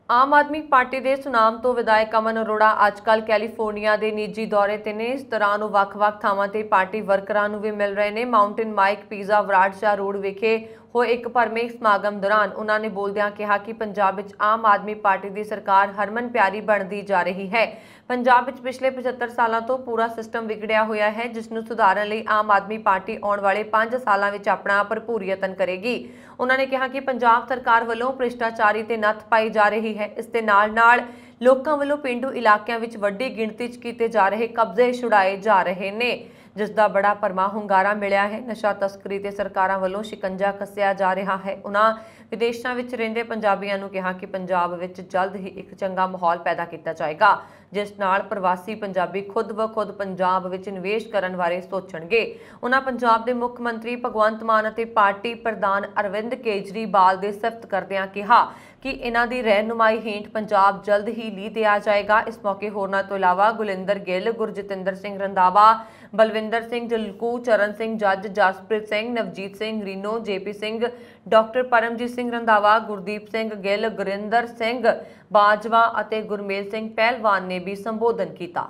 ਆਮ ਆਦਮੀ ਪਾਰਟੀ ਦੇ ਸੁਨਾਮ ਤੋਂ ਵਿਧਾਇਕ ਅਮਨ ਅਰੋੜਾ ਅੱਜਕੱਲ ਕੈਲੀਫੋਰਨੀਆ ਦੇ ਨਿੱਜੀ ਦੌਰੇ ਤੇ ਨੇ। ਇਸ ਦੌਰਾਨ ਉਹ ਵੱਖ-ਵੱਖ ਥਾਵਾਂ ਤੇ ਪਾਰਟੀ ਵਰਕਰਾਂ ਨੂੰ ਵੀ ਮਿਲ ਰਹੇ ਨੇ। ਮਾਊਂਟੇਨ ਮਾਈਕ ਪੀਜ਼ਾ ਵਰਾਡਸ਼ਾਹ ਰੋਡ ਵਿਖੇ ਹੋਏ ਇੱਕ ਭਰਵੇਂ ਸਮਾਗਮ ਦੌਰਾਨ ਉਹਨਾਂ ਨੇ ਬੋਲਦਿਆਂ ਕਿਹਾ ਕਿ ਪੰਜਾਬ ਵਿੱਚ ਆਮ ਆਦਮੀ ਪਾਰਟੀ ਦੀ ਸਰਕਾਰ ਹਰਮਨ ਪਿਆਰੀ ਬਣਦੀ ਜਾ ਰਹੀ ਹੈ। ਪੰਜਾਬ ਵਿੱਚ ਪਿਛਲੇ 75 ਸਾਲਾਂ ਤੋਂ ਪੂਰਾ ਸਿਸਟਮ ਵਿਗੜਿਆ ਹੋਇਆ ਹੈ, ਜਿਸ ਨੂੰ ਸੁਧਾਰਨ ਲਈ ਆਮ ਆਦਮੀ ਪਾਰਟੀ ਆਉਣ ਵਾਲੇ 5 ਸਾਲਾਂ ਵਿੱਚ ਆਪਣਾ ਭਰਪੂਰ ਯਤਨ ਕਰੇਗੀ। ਉਹਨਾਂ ਨੇ ਕਿਹਾ ਕਿ ਪੰਜਾਬ ਸਰਕਾਰ ਵੱਲੋਂ ਭ੍ਰਿਸ਼ਟਾਚਾਰੀ ਤੇ ਨੱਥ ਪਾਈ ਜਾ ਰਹੀ ਹੈ। ਇਸ ਦੇ ਨਾਲ-ਨਾਲ ਲੋਕਾਂ ਵੱਲੋਂ ਪਿੰਡੂ ਇਲਾਕਿਆਂ ਵਿੱਚ ਵੱਡੀ ਗਿਣਤੀ 'ਚ ਕੀਤੇ ਜਾ ਰਹੇ ਕਬਜ਼ੇ ਛੁਡਾਏ ਜਾ ਰਹੇ ਨੇ, ਜਿਸ ਦਾ ਬੜਾ ਭਰਮਾ ਹੁੰਗਾਰਾ ਮਿਲਿਆ ਹੈ। ਨਸ਼ਾ ਤਸਕਰੀ ਤੇ ਸਰਕਾਰਾਂ ਵੱਲੋਂ ਸ਼ਿਕੰਜਾ ਕੱਸਿਆ ਜਾ ਰਿਹਾ ਹੈ। ਉਹਨਾਂ ਵਿਦੇਸ਼ਾਂ ਵਿੱਚ ਰਹਿੰਦੇ ਪੰਜਾਬੀਆਂ ਨੂੰ ਕਿਹਾ ਕਿ ਪੰਜਾਬ ਵਿੱਚ ਜਲਦ ਹੀ ਇੱਕ ਚੰਗਾ ਮਾਹੌਲ ਪੈਦਾ ਕੀਤਾ ਜਾਏਗਾ, ਜਿਸ ਨਾਲ ਪ੍ਰਵਾਸੀ ਪੰਜਾਬੀ ਖੁਦ ਬ ਖੁਦ ਪੰਜਾਬ ਵਿੱਚ ਨਿਵੇਸ਼ ਕਰਨ ਬਾਰੇ ਸੋਚਣਗੇ। ਉਹਨਾਂ ਪੰਜਾਬ ਦੇ ਮੁੱਖ ਮੰਤਰੀ ਭਗਵੰਤ ਮਾਨ ਅਤੇ ਪਾਰਟੀ ਪ੍ਰਧਾਨ ਅਰਵਿੰਦ ਕੇਜਰੀਵਾਲ ਦੀ ਸਿਫਤ ਕਰਦਿਆਂ ਕਿਹਾ ਕਿ ਇਹਨਾਂ ਦੀ ਰਹਿਨੁਮਾਈ ਹੇਠ ਪੰਜਾਬ ਜਲਦ ਹੀ ਲੀਹ ਤੇ ਆ ਜਾਏਗਾ। ਇਸ ਮੌਕੇ ਹੋਰਨਾਂ ਤੋਂ ਇਲਾਵਾ ਗੁਲਿੰਦਰ ਗਿੱਲ, ਗੁਰਜਤਿੰਦਰ ਸਿੰਘ ਰੰਧਾਵਾ, ਬਲਵਿੰਦਰ ਸਿੰਘ ਜਲਕੂ, ਚਰਨ ਸਿੰਘ ਜੱਜ, Jaspreet Singh, Navjeet Singh Reno, JP Singh, doctor Paramjit Singh Randhawa, Gurdeep Singh Gill, Gurinder Singh Bajwa ਅਤੇ ਗੁਰਮੇਲ ਸਿੰਘ ਪਹਿਲਵਾਨ ਨੇ ਵੀ ਸੰਬੋਧਨ ਕੀਤਾ।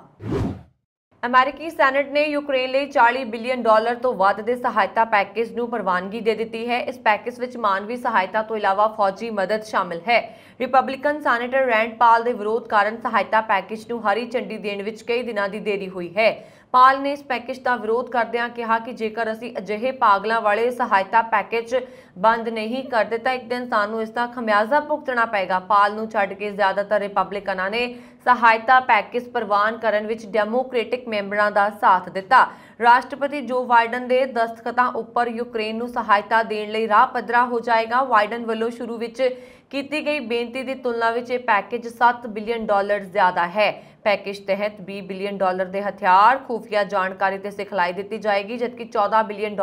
ਅਮਰੀਕੀ ਸੈਨੇਟ ਨੇ ਯੂਕਰੇਨ ਲਈ $40 ਬਿਲੀਅਨ ਤੋਂ ਵੱਧ ਦੇ ਸਹਾਇਤਾ ਪੈਕੇਜ ਨੂੰ ਪ੍ਰਵਾਨਗੀ ਦੇ ਦਿੱਤੀ ਹੈ। ਇਸ ਪੈਕੇਜ ਵਿੱਚ ਮਾਨਵੀ ਸਹਾਇਤਾ ਤੋਂ ਇਲਾਵਾ ਫੌਜੀ ਮਦਦ ਸ਼ਾਮਿਲ ਹੈ। ਰਿਪਬਲਿਕਨ ਸੈਨੇਟਰ ਰੈਂਡ ਪਾਲ ਦੇ ਵਿਰੋਧ ਕਾਰਨ ਸਹਾਇਤਾ ਪੈਕੇਜ ਨੂੰ ਹਰੀ ਝੰਡੀ ਦੇਣ ਵਿੱਚ ਕਈ ਦਿਨਾਂ ਦੀ ਦੇਰੀ ਹੋਈ ਹੈ। ਪਾਲ ਨੇ ਇਸ ਪੈਕੇਜ ਦਾ ਵਿਰੋਧ ਕਰਦਿਆਂ ਕਿਹਾ ਕਿ ਜੇਕਰ ਅਸੀਂ ਅਜਿਹੇ ਪਾਗਲਾਂ ਵਾਲੇ ਸਹਾਇਤਾ ਪੈਕੇਜ ਬੰਦ ਨਹੀਂ ਕਰਦੇ ਤਾਂ ਇੱਕ ਦਿਨ ਸਾਨੂੰ ਇਸ ਦਾ ਖਮਿਆਜ਼ਾ ਭੁਗਤਣਾ ਪਏਗਾ। ਪਾਲ ਨੂੰ ਛੱਡ ਕੇ ਜ਼ਿਆਦਾਤਰ ਰਿਪਬਲਿਕਨਾਂ ਨੇ ਸਹਾਇਤਾ ਪੈਕੇਜ ਪ੍ਰਵਾਨ ਕਰਨ ਵਿੱਚ ਡੈਮੋਕ੍ਰੈਟਿਕ ਮੈਂਬਰਾਂ ਦਾ ਸਾਥ ਦਿੱਤਾ। ਰਾਸ਼ਟਰਪਤੀ ਜੋ ਬਾਈਡਨ ਦੇ ਦਸਤਖਤਾਂ ਉੱਪਰ ਯੂਕਰੇਨ ਨੂੰ ਸਹਾਇਤਾ ਦੇਣ ਲਈ ਰਾਹ ਪੱਧਰਾ ਹੋ ਜਾਏਗਾ। ਬਾਈਡਨ ਵੱਲੋਂ ਸ਼ੁਰੂ ਵਿੱਚ ਕੀਤੀ ਗਈ ਬੇਨਤੀ ਦੀ ਤੁਲਨਾ ਵਿੱਚ ਇਹ ਪੈਕੇਜ $7 ਬਿਲੀਅਨ ਜ਼ਿਆਦਾ ਹੈ। ਪੈਕੇਜ ਤਹਿਤ $20 ਬਿਲੀਅਨ ਦੇ ਹਥਿਆਰ, ਖੂਫੀਆ ਜਾਣਕਾਰੀ ਤੇ ਸਿਖਲਾਈ ਦਿੱਤੀ ਜਾਏਗੀ, ਜਦਕਿ $14 ਬਿਲੀਅਨ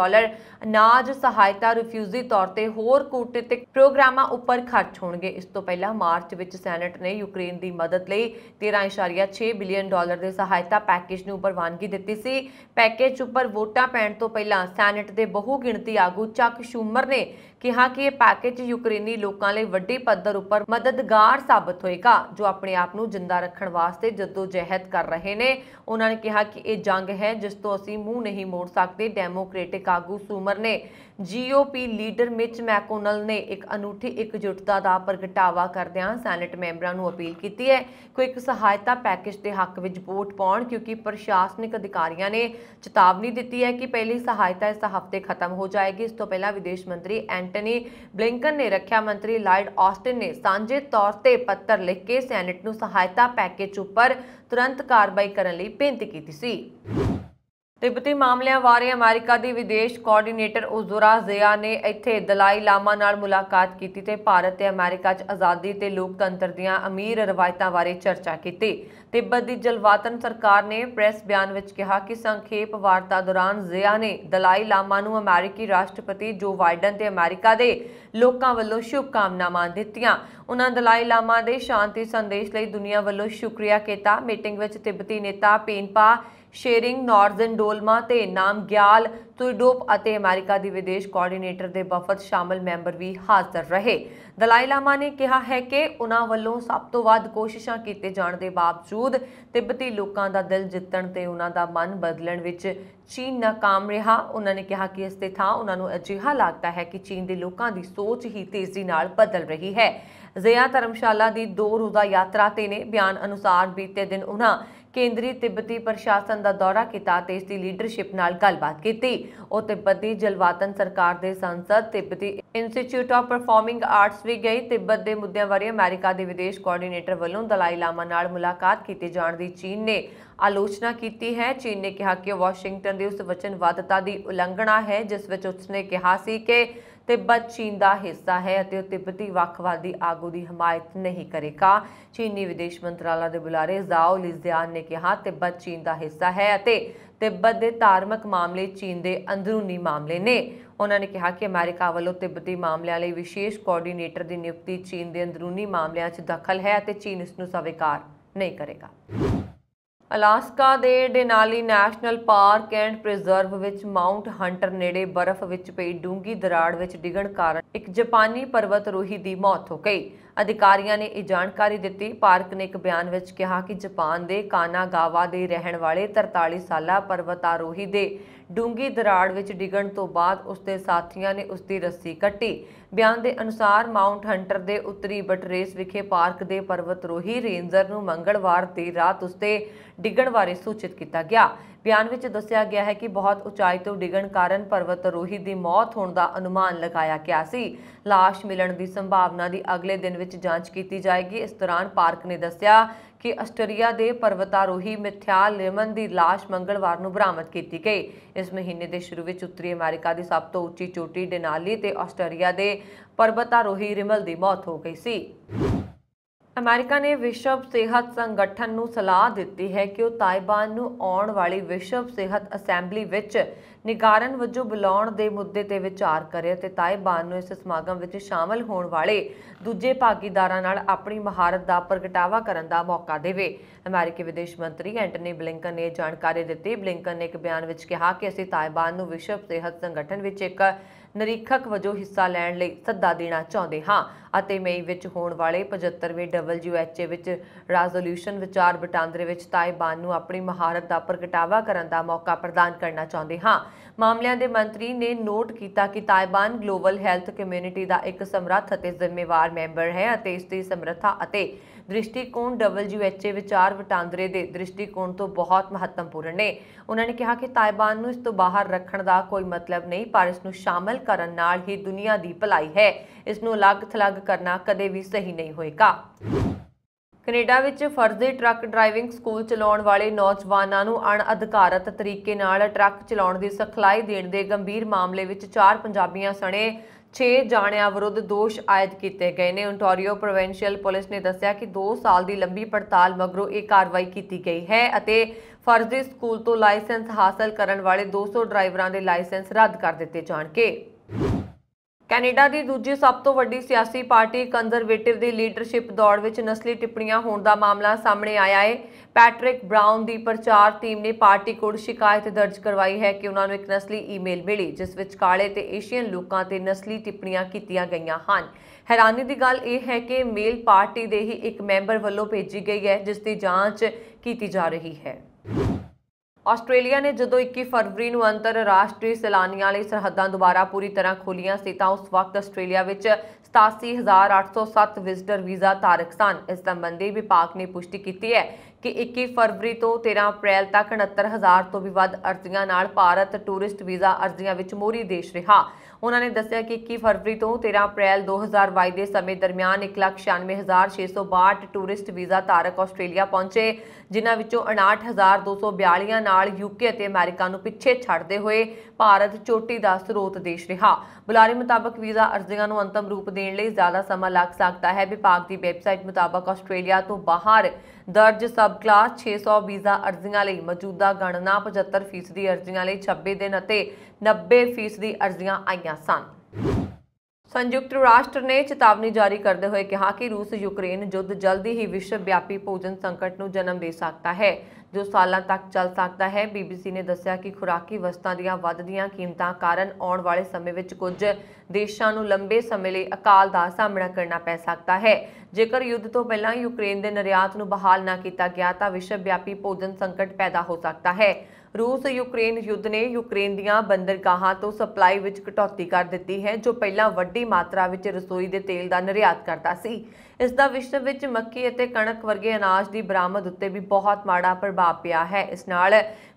ਅਨਾਜ ਸਹਾਇਤਾ, ਰਿਫਿਊਜੀ ਤੌਰ ਤੇ ਹੋਰ ਕੂਟਨੀਤਿਕ ਪ੍ਰੋਗਰਾਮਾਂ ਉੱਪਰ ਖਰਚ ਹੋਣਗੇ। ਇਸ ਤੋਂ ਪਹਿਲਾਂ ਮਾਰਚ ਵਿੱਚ ਸੈਨੇਟ ਨੇ ਯੂਕਰੇਨ ਦੀ ਮਦਦ ਲਈ $13.6 ਬਿਲੀਅਨ ਦੇ ਸਹਾਇਤਾ ਪੈਕੇਜ ਨੂੰ ਪ੍ਰਵਾਨਗੀ ਦਿੱਤੀ ਸੀ। ਪੈਕੇਜ ਉੱਪਰ ਵੋਟਾਂ ਪੈਣ ਤੋਂ ਪਹਿਲਾਂ ਸੈਨੇਟ ਦੇ ਬਹੁ ਗਿਣਤੀ ਆਗੂ ਚੱਕ ਸ਼ੂਮਰ ਨੇ ਕਿਹਾ ਕਿ ਇਹ ਪੈਕੇਜ ਯੂਕਰੇਨੀ ਲੋਕਾਂ ਲਈ ਵੱਡੀ ਪੱਧਰ ਉੱਪਰ ਮਦਦਗਾਰ ਸਾਬਤ ਹੋਏਗਾ, ਜੋ ਆਪਣੇ ਆਪ ਨੂੰ ਜਿੰਦਾ ਰੱਖਣ ਵਾਸਤੇ जद्दोजहद कर रहे ने। उन्होंने कहा कि यह जंग है जिस तो असीं मूँह नहीं मोड़ सकते। डेमोक्रेटिक आगू सूमर ने GOP लीडर मिच मैकोनल ने एक अनूठी एकजुटता का प्रगटावा करदिआं सैनेट मैंबरां नूं अपील की है कि एक सहायता पैकेज के हक विच वोट पाउण, क्योंकि प्रशासनिक अधिकारियों ने चेतावनी दी है कि पहली सहायता इस हफ्ते खत्म हो जाएगी। इस तो पहला विदेश मंत्री एंटनी ब्लिंकन ने रक्षा मंत्री लॉयड ऑस्टिन ने सांझे तौर पर पत्र लिख के सैनेट नूं सहायता पैकेज उपर तुरंत कार्रवाई करने लई बेनती की सी। तिब्बती मामलों बारे अमेरिका की विदेश कोआर्डीनेटर उजुरा ज़िया ने इत्थे दलाई लामा नाल मुलाकात की ते भारत ते अमेरिका च आज़ादी ते लोकतंत्र दीआं अमीर रवायतां बारे चर्चा की। तिब्बत की जलवातन सरकार ने प्रेस बयान विच कहा कि संखेप वार्ता दौरान ज़िया ने दलाई लामा नूं अमेरिकी राष्ट्रपति जो बाइडन ते अमेरिका दे लोकां वल्लों शुभकामनावां दित्तियां। उन्हां दलाई लामा दे शांति संदेश लई दुनिया वल्लों शुक्रिया किया। मीटिंग विच तिब्बती नेता पेनपा शेरिंग नॉर्जन डोलमा ते नामग्याल तुइडोप अते अमेरिका की विदेश कोआर्डीनेटर के वफद शामिल मैंबर भी हाजिर रहे। दलाई लामा ने कहा है कि उन्हां वल्लों सब तो वध कोशिशां कीते जाण दे बावजूद तिब्बती लोकां दा दिल जितण ते उन्हां दा मन बदलण विच चीन नाकाम रहा। उन्होंने कहा कि इस ते थां उन्हां नूं अजिहा लगता है कि चीन के लोकां दी सोच ही तेजी नाल बदल रही है। ज़िया धर्मशाला की 2 रोज़ा यात्रा ते ने। बयान अनुसार बीते दिन उन्हां केंद्रीय तिब्बती प्रशासन का दौरा किया ते इसकी लीडरशिप नाल गलबात की। और तिब्बती जलवातन सरकार के संसद तिब्बती इंस्टीट्यूट ऑफ परफॉर्मिंग आर्ट्स भी गई। तिब्बत के मुद्दों बारे अमेरिका के विदेश कोआर्डीनेटर वालों दलाई लामा नाल मुलाकात की जाण दी चीन ने आलोचना की है। चीन ने कहा कि वाशिंगटन की उस वचनबद्धता की उलंघना है जिस विच उसने कहा सी कि तिब्बत चीन का हिस्सा है और तिब्बती वक्खवादी आगू की हमायत नहीं करेगा। चीनी विदेश मंत्रालय के बुलारे जाओ लिजियान ने कहा तिब्बत चीन का हिस्सा है और तिब्बत के धार्मिक मामले चीन के अंदरूनी मामले ने। उन्होंने कहा कि अमेरिका वालों तिब्बती मामलों लिए विशेष कोआर्डीनेटर की नियुक्ति चीन के अंदरूनी मामलों में दखल है और चीन इसनूं स्वीकार नहीं करेगा। अलास्का के Denali national park and preserve which mount Hunter नेड़े बर्फ विच पई डूंगी दराड़ विच डिगण कारण एक जापानी पर्वतरोही की मौत हो गई। अधिकारियों ने यह जानकारी दी। पार्क ने एक बयान विच कहा कि जापान के कानागावा के रहने वाले 43 साला पर्वतारोही के डूंगी दराड़ विच डिगण तो बाद उसके साथियों ने उसकी रस्सी कट्टी। बयान के अनुसार माउंट हंटर के उत्तरी बटरेस विखे पार्क के पर्वतरोही रेंजर नूं मंगलवार देर रात उसके डिगण बारे सूचित किया गया। बयान में दस्सिया गया है कि बहुत उचाई तो डिगण कारण पर्वतरोही की मौत होने का अनुमान लगाया गया सी। लाश मिलने की संभावना की अगले दिन विच जांच की जाएगी। इस दौरान पार्क ने दस्सिया कि आस्ट्रेलिया के पर्वतारोही मिथ्याल लेमन की लाश मंगलवार नूं बरामद की गई। इस महीने के शुरू में उत्तरी अमेरिका की सब तो उच्ची चोटी डेनाली ते आस्ट्रेलिया के पर्वतारोही रिमल की मौत हो गई सी। अमेरिका ने विश्व सेहत संगठन नूं सलाह दी है कि वह ताइवान नूं आउण वाली विश्व सेहत असैंबली विच निगारन वजों बुलाउण दे मुद्दे ते विचार करे ते ताइवान नूं इस समागम विच शामिल होण वाले दूजे भागीदारां नाल अपनी महारत का प्रगटावा करन दा मौका देवे। अमेरिकी विदेश मंत्री एंटनी ब्लिंकन ने जानकारी दी। ब्लिंकन ने एक बयान विच कहा कि असीं ताइवान नूं विश्व सेहत संगठन विच एक निरीखक वजों हिस्सा लैण लई सੱਦਾ देना चाहुंदे हां ਅਤੇ मई विच होण वाले 75वें WHA विच रेजोल्यूशन विचार वटांदरे विच ताइवान नूं अपनी महारत का प्रगटावा करन दा मौका प्रदान करना चाहुंदे हां। मामलिਆਂ ਦੇ मंत्री ने नोट किया कि ताइवान ग्लोबल हैल्थ कम्यूनिटी का एक समर्थ ਅਤੇ जिम्मेवार मैंबर है ਅਤੇ इसकी समर्था ਅਤੇ दृष्टिकोण WHA विचार वटांदरे के दृष्टिकोण तो बहुत महत्वपूर्ण ने। उन्होंने कहा कि ताइवान नूं इस तो बाहर रखण का कोई मतलब नहीं, पर इसनूं शामिल करन नाल ही दुनिया की भलाई है। इसनूं अलग थलग करना कदे भी सही नहीं होएगा। कनेडा विच फर्जी ट्रक ड्राइविंग स्कूल चलाउण वाले नौजवानों नूं अणअधिकारत तरीके नाल ट्रक चलाउण की सिखलाई देण दे गंभीर मामले विच 4 पंजाबियां सणे 6 जाणिਆਂ विरुद्ध दोष आयद किए गए ने। ओंटारियो प्रोविंशियल पुलिस ने दस्सिया कि 2 साल की लंबी पड़ताल मगरों यह कार्रवाई की गई है ਅਤੇ फर्जी स्कूल तो लाइसेंस हासिल करने वाले 200 ड्राइवरों के लाइसेंस रद्द कर दिए जाणगे। ਕੈਨੇਡਾ ਦੀ ਦੂਜੀ ਸਭ ਤੋਂ ਵੱਡੀ ਸਿਆਸੀ ਪਾਰਟੀ ਕੰਜ਼ਰਵੇਟਿਵ ਦੀ ਲੀਡਰਸ਼ਿਪ ਦੌੜ ਵਿੱਚ ਨਸਲੀ ਟਿੱਪਣੀਆਂ ਹੋਣ ਦਾ ਮਾਮਲਾ ਸਾਹਮਣੇ ਆਇਆ ਹੈ। ਪੈਟਰਿਕ ਬਰਾਊਨ ਦੀ ਪ੍ਰਚਾਰ ਟੀਮ ਨੇ ਪਾਰਟੀ ਕੋਲ ਸ਼ਿਕਾਇਤ ਦਰਜ ਕਰਵਾਈ ਹੈ ਕਿ ਉਹਨਾਂ ਨੂੰ ਇੱਕ ਨਸਲੀ ਈਮੇਲ ਮਿਲੀ ਜਿਸ ਵਿੱਚ ਕਾਲੇ ਤੇ ਏਸ਼ੀਅਨ ਲੋਕਾਂ ਤੇ ਨਸਲੀ ਟਿੱਪਣੀਆਂ ਕੀਤੀਆਂ ਗਈਆਂ ਹਨ। ਹੈਰਾਨੀ ਦੀ ਗੱਲ ਇਹ ਹੈ ਕਿ ਮੇਲ ਪਾਰਟੀ ਦੇ ਹੀ ਇੱਕ ਮੈਂਬਰ ਵੱਲੋਂ ਭੇਜੀ ਗਈ ਹੈ ਜਿਸ ਦੀ ਜਾਂਚ ਕੀਤੀ ਜਾ ਰਹੀ ਹੈ। ਆਸਟ੍ਰੇਲੀਆ ਨੇ ਜਦੋਂ 21 ਫਰਵਰੀ ਨੂੰ ਅੰਤਰਰਾਸ਼ਟਰੀ ਸੈਲਾਨੀਆਂ ਲਈ ਸਰਹੱਦਾਂ ਦੁਬਾਰਾ ਪੂਰੀ ਤਰ੍ਹਾਂ ਖੋਲੀਆਂ ਸੀ ਤਾਂ ਉਸ ਵਕਤ ਆਸਟ੍ਰੇਲੀਆ ਵਿੱਚ 87,807 ਵਿਜ਼ਟਰ ਵੀਜ਼ਾ ਧਾਰਕ ਸਨ। ਇਸ ਸੰਬੰਧੀ ਵਿਭਾਗ ਨੇ ਪੁਸ਼ਟੀ ਕੀਤੀ ਹੈ ਕਿ 21 ਫਰਵਰੀ ਤੋਂ 13 ਅਪ੍ਰੈਲ ਤੱਕ 69,000 ਤੋਂ ਵੀ ਵੱਧ ਅਰਜ਼ੀਆਂ ਨਾਲ ਭਾਰਤ ਟੂਰਿਸਟ ਵੀਜ਼ਾ ਅਰਜ਼ੀਆਂ ਵਿੱਚ ਮੋਹਰੀ ਦੇਸ਼ ਰਿਹਾ। ਉਹਨਾਂ ਨੇ ਦੱਸਿਆ ਕਿ 21 ਫਰਵਰੀ ਤੋਂ 13 ਅਪ੍ਰੈਲ 2022 ਦੇ ਸਮੇਂ ਦਰਮਿਆਨ 1,96,662 ਟੂਰਿਸਟ ਵੀਜ਼ਾ ਧਾਰਕ ਆਸਟ੍ਰੇਲੀਆ ਪਹੁੰਚੇ, ਜਿਨ੍ਹਾਂ ਵਿੱਚੋਂ 59,242 ਨਾਲ ਯੂਕੇ ਅਤੇ ਅਮਰੀਕਾ ਨੂੰ ਪਿੱਛੇ ਛੱਡਦੇ ਹੋਏ ਭਾਰਤ ਚੋਟੀ ਦਾ ਸਰੋਤ ਦੇਸ਼ ਰਿਹਾ। ਬੁਲਾਰੇ ਮੁਤਾਬਕ ਵੀਜ਼ਾ ਅਰਜ਼ੀਆਂ ਨੂੰ ਅੰਤਮ ਰੂਪ ਦੇਣ ਲਈ ਜ਼ਿਆਦਾ ਸਮਾਂ ਲੱਗ ਸਕਦਾ ਹੈ। ਵਿਭਾਗ ਦੀ ਵੈਬਸਾਈਟ ਮੁਤਾਬਕ ਆਸਟ੍ਰੇਲੀਆ ਤੋਂ ਬਾਹਰ ਦਰਜ ਸਬ ਕਲਾਸ 600 ਵੀਜ਼ਾ ਅਰਜ਼ੀਆਂ ਲਈ ਮੌਜੂਦਾ ਗਣਨਾ 75% ਅਰਜ਼ੀਆਂ ਲਈ 26 ਦਿਨ ਅਤੇ 90% ਅਰਜ਼ੀਆਂ ਆਈਆਂ ਸਨ। ਸੰਯੁਕਤ ਰਾਸ਼ਟਰ ਨੇ ਚੇਤਾਵਨੀ ਜਾਰੀ ਕਰਦੇ ਹੋਏ ਕਿਹਾ ਕਿ ਰੂਸ ਯੂਕਰੇਨ ਯੁੱਧ ਜਲਦੀ ਹੀ ਵਿਸ਼ਵ ਵਿਆਪੀ ਭੋਜਨ ਸੰਕਟ ਨੂੰ ਜਨਮ ਦੇ ਸਕਦਾ ਹੈ ਜੋ ਸਾਲਾਂ ਤੱਕ ਚੱਲ ਸਕਦਾ ਹੈ। BBC ਨੇ ਦੱਸਿਆ ਕਿ ਖੁਰਾਕੀ ਵਸਤਾਂ ਦੀਆਂ ਵੱਧਦੀਆਂ ਕੀਮਤਾਂ ਕਾਰਨ ਆਉਣ ਵਾਲੇ ਸਮੇਂ ਵਿੱਚ ਕੁਝ ਦੇਸ਼ਾਂ ਨੂੰ ਲੰਬੇ ਸਮੇਂ ਲਈ ਅਕਾਲ ਦਾ ਸਾਹਮਣਾ ਕਰਨਾ ਪੈ ਸਕਦਾ ਹੈ। ਜੇਕਰ ਯੁੱਧ ਤੋਂ ਪਹਿਲਾਂ ਯੂਕਰੇਨ ਦੇ ਨਿਰਯਾਤ ਨੂੰ ਬਹਾਲ ਨਾ ਕੀਤਾ ਗਿਆ ਤਾਂ ਵਿਸ਼ਵ ਵਿਆਪੀ ਭੋਜਨ ਸੰਕਟ ਪੈਦਾ ਹੋ ਸਕਦਾ ਹੈ। ਰੂਸ ਯੂਕਰੇਨ ਯੁੱਧ ਨੇ ਯੂਕਰੇਨ ਦੀਆਂ ਬੰਦਰਗਾਹਾਂ ਤੋਂ ਸਪਲਾਈ ਵਿੱਚ ਕਟੌਤੀ ਕਰ ਦਿੱਤੀ ਹੈ ਜੋ ਪਹਿਲਾਂ ਵੱਡੀ ਮਾਤਰਾ ਵਿੱਚ ਰਸੋਈ ਦੇ ਤੇਲ ਦਾ ਨਿਰਯਾਤ ਕਰਦਾ ਸੀ। ਇਸ ਦਾ ਵਿਸ਼ਵ ਵਿੱਚ ਮੱਕੀ ਅਤੇ ਕਣਕ ਵਰਗੇ ਅਨਾਜ ਦੀ ਬਰਾਮਦ ਉੱਤੇ ਵੀ ਬਹੁਤ ਮਾੜਾ ਪ੍ਰਭਾਵ ਪਿਆ ਹੈ। ਇਸ ਨਾਲ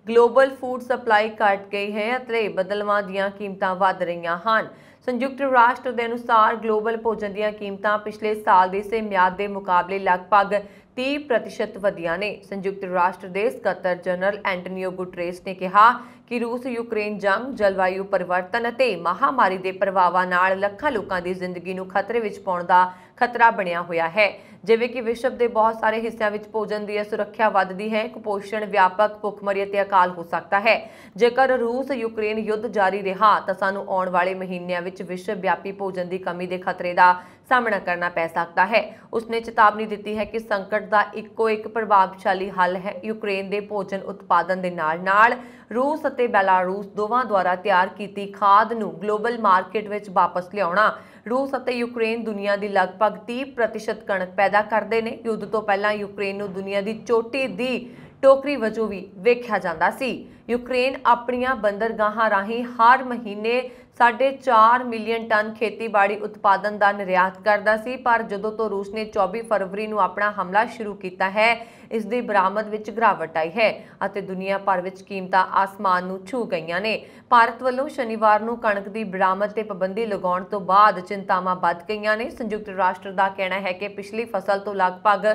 ਗਲੋਬਲ ਫੂਡ ਸਪਲਾਈ ਘਟ ਗਈ ਹੈ ਅਤੇ ਬਦਲਵਾਂ ਦੀਆਂ ਕੀਮਤਾਂ ਵਧ ਰਹੀਆਂ ਹਨ। ਸੰਯੁਕਤ ਰਾਸ਼ਟਰ ਦੇ ਅਨੁਸਾਰ ਗਲੋਬਲ ਭੋਜਨ ਦੀਆਂ ਕੀਮਤਾਂ ਪਿਛਲੇ ਸਾਲ ਦੀ ਇਸੇ ਮਿਆਦ ਦੇ ਮੁਕਾਬਲੇ ਲਗਭਗ 30% ਵਧੀਆਂ ਨੇ। ਸੰਯੁਕਤ ਰਾਸ਼ਟਰ ਦੇ ਸਕੱਤਰ ਜਨਰਲ ਐਂਟੋਨੀਓ ਗੁਟਰੇਸ ਨੇ ਕਿਹਾ ਕਿ ਰੂਸ ਯੂਕਰੇਨ ਜੰਗ, ਜਲਵਾਯੂ ਪਰਿਵਰਤਨ ਅਤੇ ਮਹਾਮਾਰੀ ਦੇ ਪ੍ਰਭਾਵਾਂ ਨਾਲ ਲੱਖਾਂ ਲੋਕਾਂ ਦੀ ਜ਼ਿੰਦਗੀ ਨੂੰ ਖਤਰੇ ਵਿੱਚ ਪਾਉਣ ਦਾ ਖਤਰਾ ਬਣਿਆ ਹੋਇਆ ਹੈ। ਜਿਵੇਂ ਕਿ ਵਿਸ਼ਵ ਦੇ ਬਹੁਤ ਸਾਰੇ ਹਿੱਸਿਆਂ ਵਿੱਚ ਭੋਜਨ ਦੀ ਸੁਰੱਖਿਆ ਵੱਧਦੀ ਹੈ, ਕੁਪੋਸ਼ਣ, ਵਿਆਪਕ ਭੁੱਖਮਰੀ ਅਤੇ ਅਕਾਲ ਹੋ ਸਕਦਾ ਹੈ। ਜੇਕਰ ਰੂਸ ਯੂਕਰੇਨ ਯੁੱਧ ਜਾਰੀ ਰਿਹਾ ਤਾਂ ਸਾਨੂੰ ਆਉਣ ਵਾਲੇ ਮਹੀਨਿਆਂ ਵਿੱਚ ਵਿਸ਼ਵ ਵਿਆਪੀ ਭੋਜਨ ਦੀ ਕਮੀ ਦੇ ਖਤਰੇ ਦਾ ਸਾਹਮਣਾ ਕਰਨਾ ਪੈ ਸਕਦਾ ਹੈ। ਉਸਨੇ ਚੇਤਾਵਨੀ ਦਿੱਤੀ ਹੈ ਕਿ ਸੰਕਟ ਦਾ ਇੱਕੋ ਇੱਕ ਪ੍ਰਭਾਵਸ਼ਾਲੀ ਹੱਲ ਹੈ ਯੂਕਰੇਨ ਦੇ ਭੋਜਨ ਉਤਪਾਦਨ ਦੇ ਨਾਲ ਰੂਸ ਅਤੇ ਬੈਲਾਰੂਸ ਦੋਵਾਂ ਦੁਆਰਾ ਤਿਆਰ ਕੀਤੀ ਖਾਦ ਨੂੰ ਗਲੋਬਲ ਮਾਰਕੀਟ ਵਿੱਚ ਵਾਪਸ ਲਿਆਉਣਾ। ਰੂਸ ਅਤੇ ਯੂਕਰੇਨ ਦੁਨੀਆ ਦੀ ਲਗਭਗ 30% ਕਣਕ ਪੈਦਾ ਕਰਦੇ ਨੇ। ਯੁੱਧ ਤੋਂ ਪਹਿਲਾਂ ਯੂਕਰੇਨ ਨੂੰ ਦੁਨੀਆ ਦੀ ਚੋਟੀ ਦੀ ਟੋਕਰੀ ਵਜੋਂ ਵੀ ਵੇਖਿਆ ਜਾਂਦਾ ਸੀ। ਯੂਕਰੇਨ ਆਪਣੀਆਂ ਬੰਦਰਗਾਹਾਂ ਰਾਹੀਂ ਹਰ ਮਹੀਨੇ 4.5 ਮਿਲੀਅਨ ਟਨ ਖੇਤੀਬਾੜੀ ਉਤਪਾਦਨ ਦਾ ਨਿਰਯਾਤ ਕਰਦਾ ਸੀ, ਪਰ ਜਦੋਂ ਤੋਂ ਰੂਸ ਨੇ 24 ਫਰਵਰੀ ਨੂੰ ਆਪਣਾ ਹਮਲਾ ਸ਼ੁਰੂ ਕੀਤਾ ਹੈ ਇਸ ਦੀ ਬਰਾਮਦ ਵਿੱਚ ਗਿਰਾਵਟ ਆਈ ਹੈ ਅਤੇ ਦੁਨੀਆ ਭਰ ਵਿੱਚ ਕੀਮਤਾਂ ਆਸਮਾਨ ਨੂੰ ਛੂ ਗਈਆਂ ਨੇ। ਭਾਰਤ ਵੱਲੋਂ ਸ਼ਨੀਵਾਰ ਨੂੰ ਕਣਕ ਦੀ ਬਰਾਮਦ ਤੇ ਪਾਬੰਦੀ ਲਗਾਉਣ ਤੋਂ ਬਾਅਦ ਚਿੰਤਾਵਾਂ ਵੱਧ ਗਈਆਂ ਨੇ। ਸੰਯੁਕਤ ਰਾਸ਼ਟਰ ਦਾ ਕਹਿਣਾ ਹੈ ਕਿ ਪਿਛਲੀ ਫਸਲ ਤੋਂ ਲਗਭਗ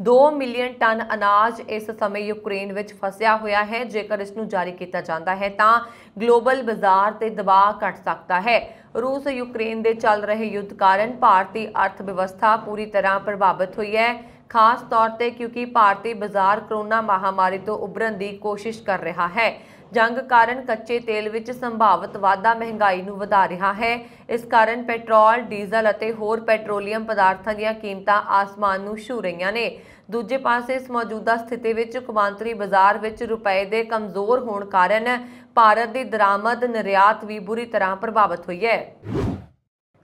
2 ਮਿਲੀਅਨ ਟਨ ਅਨਾਜ ਇਸ ਸਮੇਂ ਯੂਕਰੇਨ ਵਿੱਚ ਫਸਿਆ ਹੋਇਆ ਹੈ। ਜੇਕਰ ਇਸ ਨੂੰ ਜਾਰੀ ਕੀਤਾ ਜਾਂਦਾ ਹੈ ਤਾਂ ਗਲੋਬਲ ਬਾਜ਼ਾਰ ਤੇ ਦਬਾਅ ਘਟ ਸਕਦਾ ਹੈ। ਰੂਸ ਯੂਕਰੇਨ ਦੇ ਚੱਲ ਰਹੇ ਯੁੱਧ ਕਾਰਨ ਭਾਰਤੀ ਅਰਥ ਵਿਵਸਥਾ ਪੂਰੀ ਤਰ੍ਹਾਂ ਪ੍ਰਭਾਵਿਤ ਹੋਈ ਹੈ, ਖਾਸ ਤੌਰ ਤੇ ਕਿਉਂਕਿ ਭਾਰਤੀ ਬਾਜ਼ਾਰ ਕੋਰੋਨਾ ਮਹਾਮਾਰੀ ਤੋਂ ਉਭਰਨ ਦੀ ਕੋਸ਼ਿਸ਼ ਕਰ ਰਿਹਾ ਹੈ। ਜੰਗ ਕਾਰਨ ਕੱਚੇ ਤੇਲ ਵਿੱਚ ਸੰਭਾਵਿਤ ਵਾਧਾ ਮਹਿੰਗਾਈ ਨੂੰ ਵਧਾ ਰਿਹਾ ਹੈ। ਇਸ ਕਾਰਨ ਪੈਟਰੋਲ, ਡੀਜ਼ਲ ਅਤੇ ਹੋਰ ਪੈਟਰੋਲੀਅਮ ਪਦਾਰਥਾਂ ਦੀਆਂ ਕੀਮਤਾਂ ਆਸਮਾਨ ਨੂੰ ਛੂ ਰਹੀਆਂ ਨੇ। ਦੂਜੇ ਪਾਸੇ ਇਸ ਮੌਜੂਦਾ ਸਥਿਤੀ ਵਿੱਚ ਕੌਮਾਂਤਰੀ ਬਾਜ਼ਾਰ ਵਿੱਚ ਰੁਪਏ ਦੇ ਕਮਜ਼ੋਰ ਹੋਣ ਕਾਰਨ ਭਾਰਤ ਦੀ ਦਰਾਮਦ ਨਿਰਯਾਤ ਵੀ ਬੁਰੀ ਤਰ੍ਹਾਂ ਪ੍ਰਭਾਵਿਤ ਹੋਈ ਹੈ।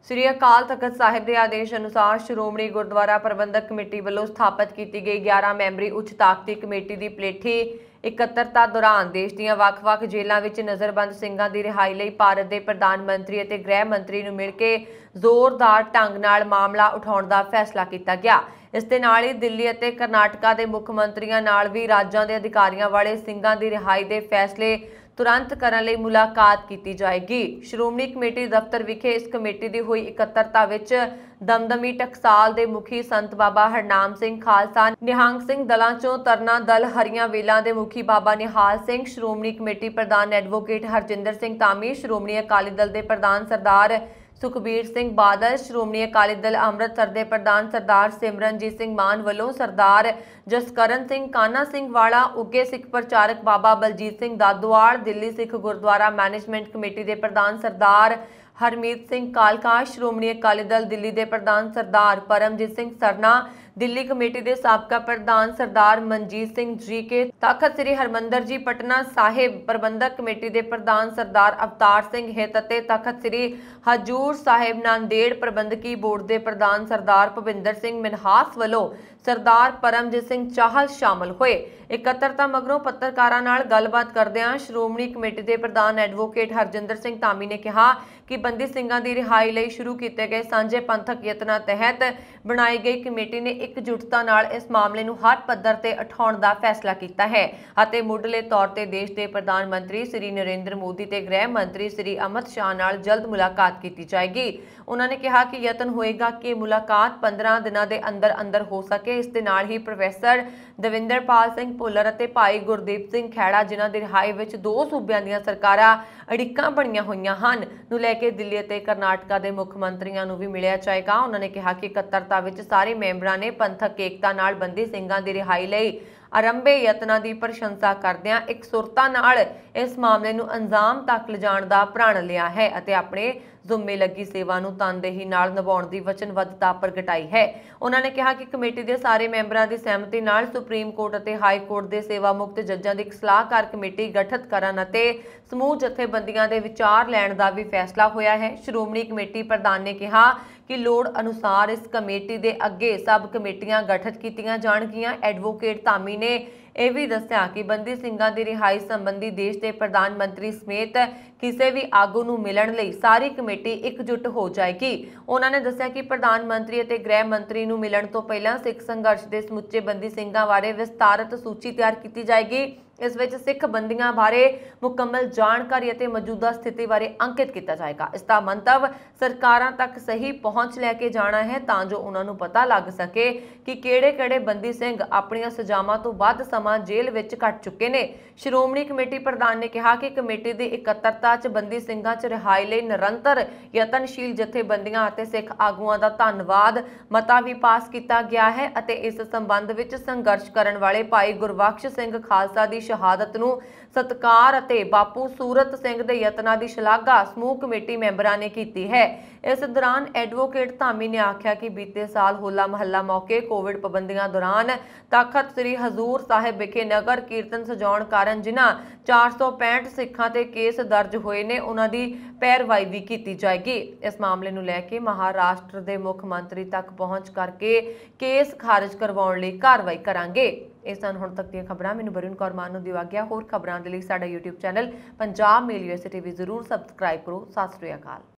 ਸ੍ਰੀ ਅਕਾਲ ਤਖਤ ਸਾਹਿਬ ਦੇ ਆਦੇਸ਼ ਅਨੁਸਾਰ ਸ਼੍ਰੋਮਣੀ ਗੁਰਦੁਆਰਾ ਪ੍ਰਬੰਧਕ ਕਮੇਟੀ ਵੱਲੋਂ ਸਥਾਪਿਤ ਕੀਤੀ ਗਈ 11 ਮੈਂਬਰੀ ਉੱਚ ਤਾਕਤੀ ਕਮੇਟੀ ਦੀ ਪਲੇਠੀ ਇਕੱਤਰਤਾ ਦੌਰਾਨ ਦੇਸ਼ ਦੀਆਂ ਵੱਖ-ਵੱਖ ਜੇਲ੍ਹਾਂ ਵਿੱਚ ਨਜ਼ਰਬੰਦ ਸਿੰਘਾਂ ਦੀ ਰਿਹਾਈ ਲਈ ਭਾਰਤ ਦੇ ਪ੍ਰਧਾਨ ਮੰਤਰੀ ਅਤੇ ਗ੍ਰਹਿ ਮੰਤਰੀ ਨੂੰ ਮਿਲ ਕੇ ਜ਼ੋਰਦਾਰ ਢੰਗ ਨਾਲ ਮਾਮਲਾ ਉਠਾਉਣ ਦਾ ਫੈਸਲਾ ਕੀਤਾ ਗਿਆ। ਇਸ ਦੇ ਨਾਲ ਹੀ ਦਿੱਲੀ ਅਤੇ ਕਰਨਾਟਕਾ ਦੇ ਮੁੱਖ ਮੰਤਰੀਆਂ ਨਾਲ ਵੀ ਰਾਜਾਂ ਦੇ ਅਧਿਕਾਰੀਆਂ ਵਾਲੇ ਸਿੰਘਾਂ ਦੀ ਰਿਹਾਈ ਦੇ ਫੈਸਲੇ ਤੁਰੰਤ ਕਰਨ ਲਈ ਮੁਲਾਕਾਤ ਕੀਤੀ ਜਾਏਗੀ। ਸ਼੍ਰੋਮਣੀ ਕਮੇਟੀ ਦਫ਼ਤਰ ਵਿਖੇ ਇਸ ਕਮੇਟੀ ਦੀ ਹੋਈ ਇਕੱਤਰਤਾ ਵਿੱਚ ਦਮਦਮੀ ਟਕਸਾਲ ਦੇ ਮੁਖੀ ਸੰਤ ਬਾਬਾ ਹਰਨਾਮ ਸਿੰਘ ਖਾਲਸਾ, ਨਿਹੰਗ ਸਿੰਘ ਦਲਾਂ ਚੋਂ ਤਰਨਾ ਦਲ ਹਰੀਆਂ ਵੇਲਾਂ ਦੇ ਮੁਖੀ ਬਾਬਾ ਨਿਹਾਲ ਸਿੰਘ, ਸ਼੍ਰੋਮਣੀ ਕਮੇਟੀ ਪ੍ਰਧਾਨ ਐਡਵੋਕੇਟ ਹਰਜਿੰਦਰ ਸਿੰਘ ਧਾਮੀ, ਸ਼੍ਰੋਮਣੀ ਅਕਾਲੀ ਦਲ ਦੇ ਪ੍ਰਧਾਨ ਸਰਦਾਰ ਸੁਖਬੀਰ ਸਿੰਘ ਬਾਦਲ, ਸ਼੍ਰੋਮਣੀ ਅਕਾਲੀ ਦਲ ਅੰਮ੍ਰਿਤਸਰ ਦੇ ਪ੍ਰਧਾਨ ਸਰਦਾਰ ਸਿਮਰਨਜੀਤ ਸਿੰਘ ਮਾਨ ਵੱਲੋਂ ਸਰਦਾਰ ਜਸਕਰਨ ਸਿੰਘ ਕਾਨਾ ਸਿੰਘ ਵਾਲਾ, ਉੱਗੇ ਸਿੱਖ ਪ੍ਰਚਾਰਕ ਬਾਬਾ ਬਲਜੀਤ ਸਿੰਘ ਦਾਦੋਵਾਲ, ਦਿੱਲੀ ਸਿੱਖ ਗੁਰਦੁਆਰਾ ਮੈਨੇਜਮੈਂਟ ਕਮੇਟੀ ਦੇ ਪ੍ਰਧਾਨ ਸਰਦਾਰ हरमीत सिंह कालका, श्रोमणी अकाली दल दिल्ली के प्रधान सरदार परमजीत सिंह सरना, दिल्ली कमेटी के साबका प्रधान सरदार मनजीत सिंह जी के, तखत श्री हरमंदर जी पटना साहिब प्रबंधक कमेटी के प्रधान सरदार अवतार सिंह हित ते तखत श्री हजूर साहिब नांदेड़ प्रबंधकी बोर्ड के प्रधान सरदार भुपिंदर सिंह मिनहास वालों सरदार परमजीत सिंह चाहल शामिल हुए। इकत्तरता मगरों पत्रकारां नाल गलबात करदिआं श्रोमणी कमेटी के प्रधान एडवोकेट हरजिंदर सिंह धामी ने कहा कि बंदी सिंघां दी रिहाई लई शुरू किए गए सांझे पंथक यत्नां तहत बनाई गई कमेटी ने एकजुटता नाल इस मामले नूं हर पद्धर ते उठाउण दा फैसला किया है अते मुढ़ले तौर ते देश के प्रधानमंत्री श्री नरेंद्र मोदी ते गृह मंत्री श्री अमित शाह नाल जल्द मुलाकात की जाएगी। उन्होंने कहा कि यतन होएगा कि मुलाकात 15 दिनों के अंदर अंदर हो सके। इस दे नाल ही प्रोफैसर दविंदरपाल सिंह भुल्लर अते भाई गुरदीप सिंह खैड़ा जिन्हां दी रिहाई विच 2 सूबियां दीयां सरकारां अड़िक्कां बणीआं होईआं हन नूं लैके दिल्ली अते करनाटका के मुख मंत्रियों नूं भी मिलिया जाएगा। उन्होंने कहा कि इकत्तरता विच सारे मैंबरां ने पंथक एकता नाल बंदी सिंघां दी रिहाई लई आरंभे यत्नां की प्रशंसा करदिआं एक सुरता नाल इस मामले नूं अंजाम तक लिजाण दा प्रण लिया है अते अपने जुम्मे लगी सेवा नूं तनदेही नाल निभाउण दी वचनबद्धता प्रगटाई है। उन्होंने कहा कि कमेटी के सारे मैंबरां की सहमति नाल सुप्रीम कोर्ट अते हाई कोर्ट के सेवा मुक्त जजां दी एक सलाहकार कमेटी गठित करन अते समूह जथेबंदियां दे विचार लैण दा भी फैसला होया है। श्रोमणी कमेटी प्रधान ने कहा कि लोड़ अनुसार इस कमेटी के अगे सब कमेटियां गठित कीतियां जाणगियां। एडवोकेट धामी ने यह भी दस्सिया कि बंदी सिंघां दी रिहाई संबंधी देश के प्रधानमंत्री समेत किसी भी आगू नूं मिलण लई सारी कमेटी एकजुट हो जाएगी। उन्होंने दस्सिया कि प्रधानमंत्री अते गृह मंत्री नूं मिलण तो पहलां सिख संघर्ष के समुचे बंदी सिंघां बारे विस्तारत सूची तैयार की जाएगी। इस विच सिख बंदियां बारे मुकम्मल जानकारी अते मौजूदा स्थिति बारे अंकित किया जाएगा। इसका मंतव सरकारां तक सही पहुंच लैके जाना है तां जो उन्हां नूं पता लग सके कि किहड़े-किहड़े बंदी सिंह अपणियां सजावां तो वध समां जेल विच कट चुके ने। श्रोमणी कमेटी प्रधान ने कहा कि कमेटी की इकत्तरता च बंदी सिंघां च रिहाई लई निरंतर यतनशील जथेबंदियां अते सिख आगूआं दा धन्नवाद मता भी पास किया गया है अते इस संबंध विच संघर्ष करन वाले भाई गुरबख्श सिंह खालसा दी शहादत नूं सत्कार अते बापू सूरत सिंह दे यत्नां दी शलाघा समूह कमेटी मैंबरां ने की है। इस दौरान एडवोकेट धामी ने आख्या कि बीते साल होला महला मौके कोविड पाबंदियां दौरान तखत श्री हजूर साहिब विखे नगर कीर्तन सजाउण कारण जिन्हां 465 सिखां ते केस दर्ज होए ने उन्हां दी पैरवाई भी की जाएगी। इस मामले नूं लैके महाराष्ट्र के मुख मंत्री तक पहुंच करके केस खारिज करवाउण लई कार्रवाई करांगे। इस सन् हुण तक ਦੀਆਂ खबरां मैनूं वरुण कौर मान नूं दिवा गया। होर खबरां दे लई साडा YouTube channel Punjab mail USA TV जरूर सबसक्राइब करो। सत श्री अकाल।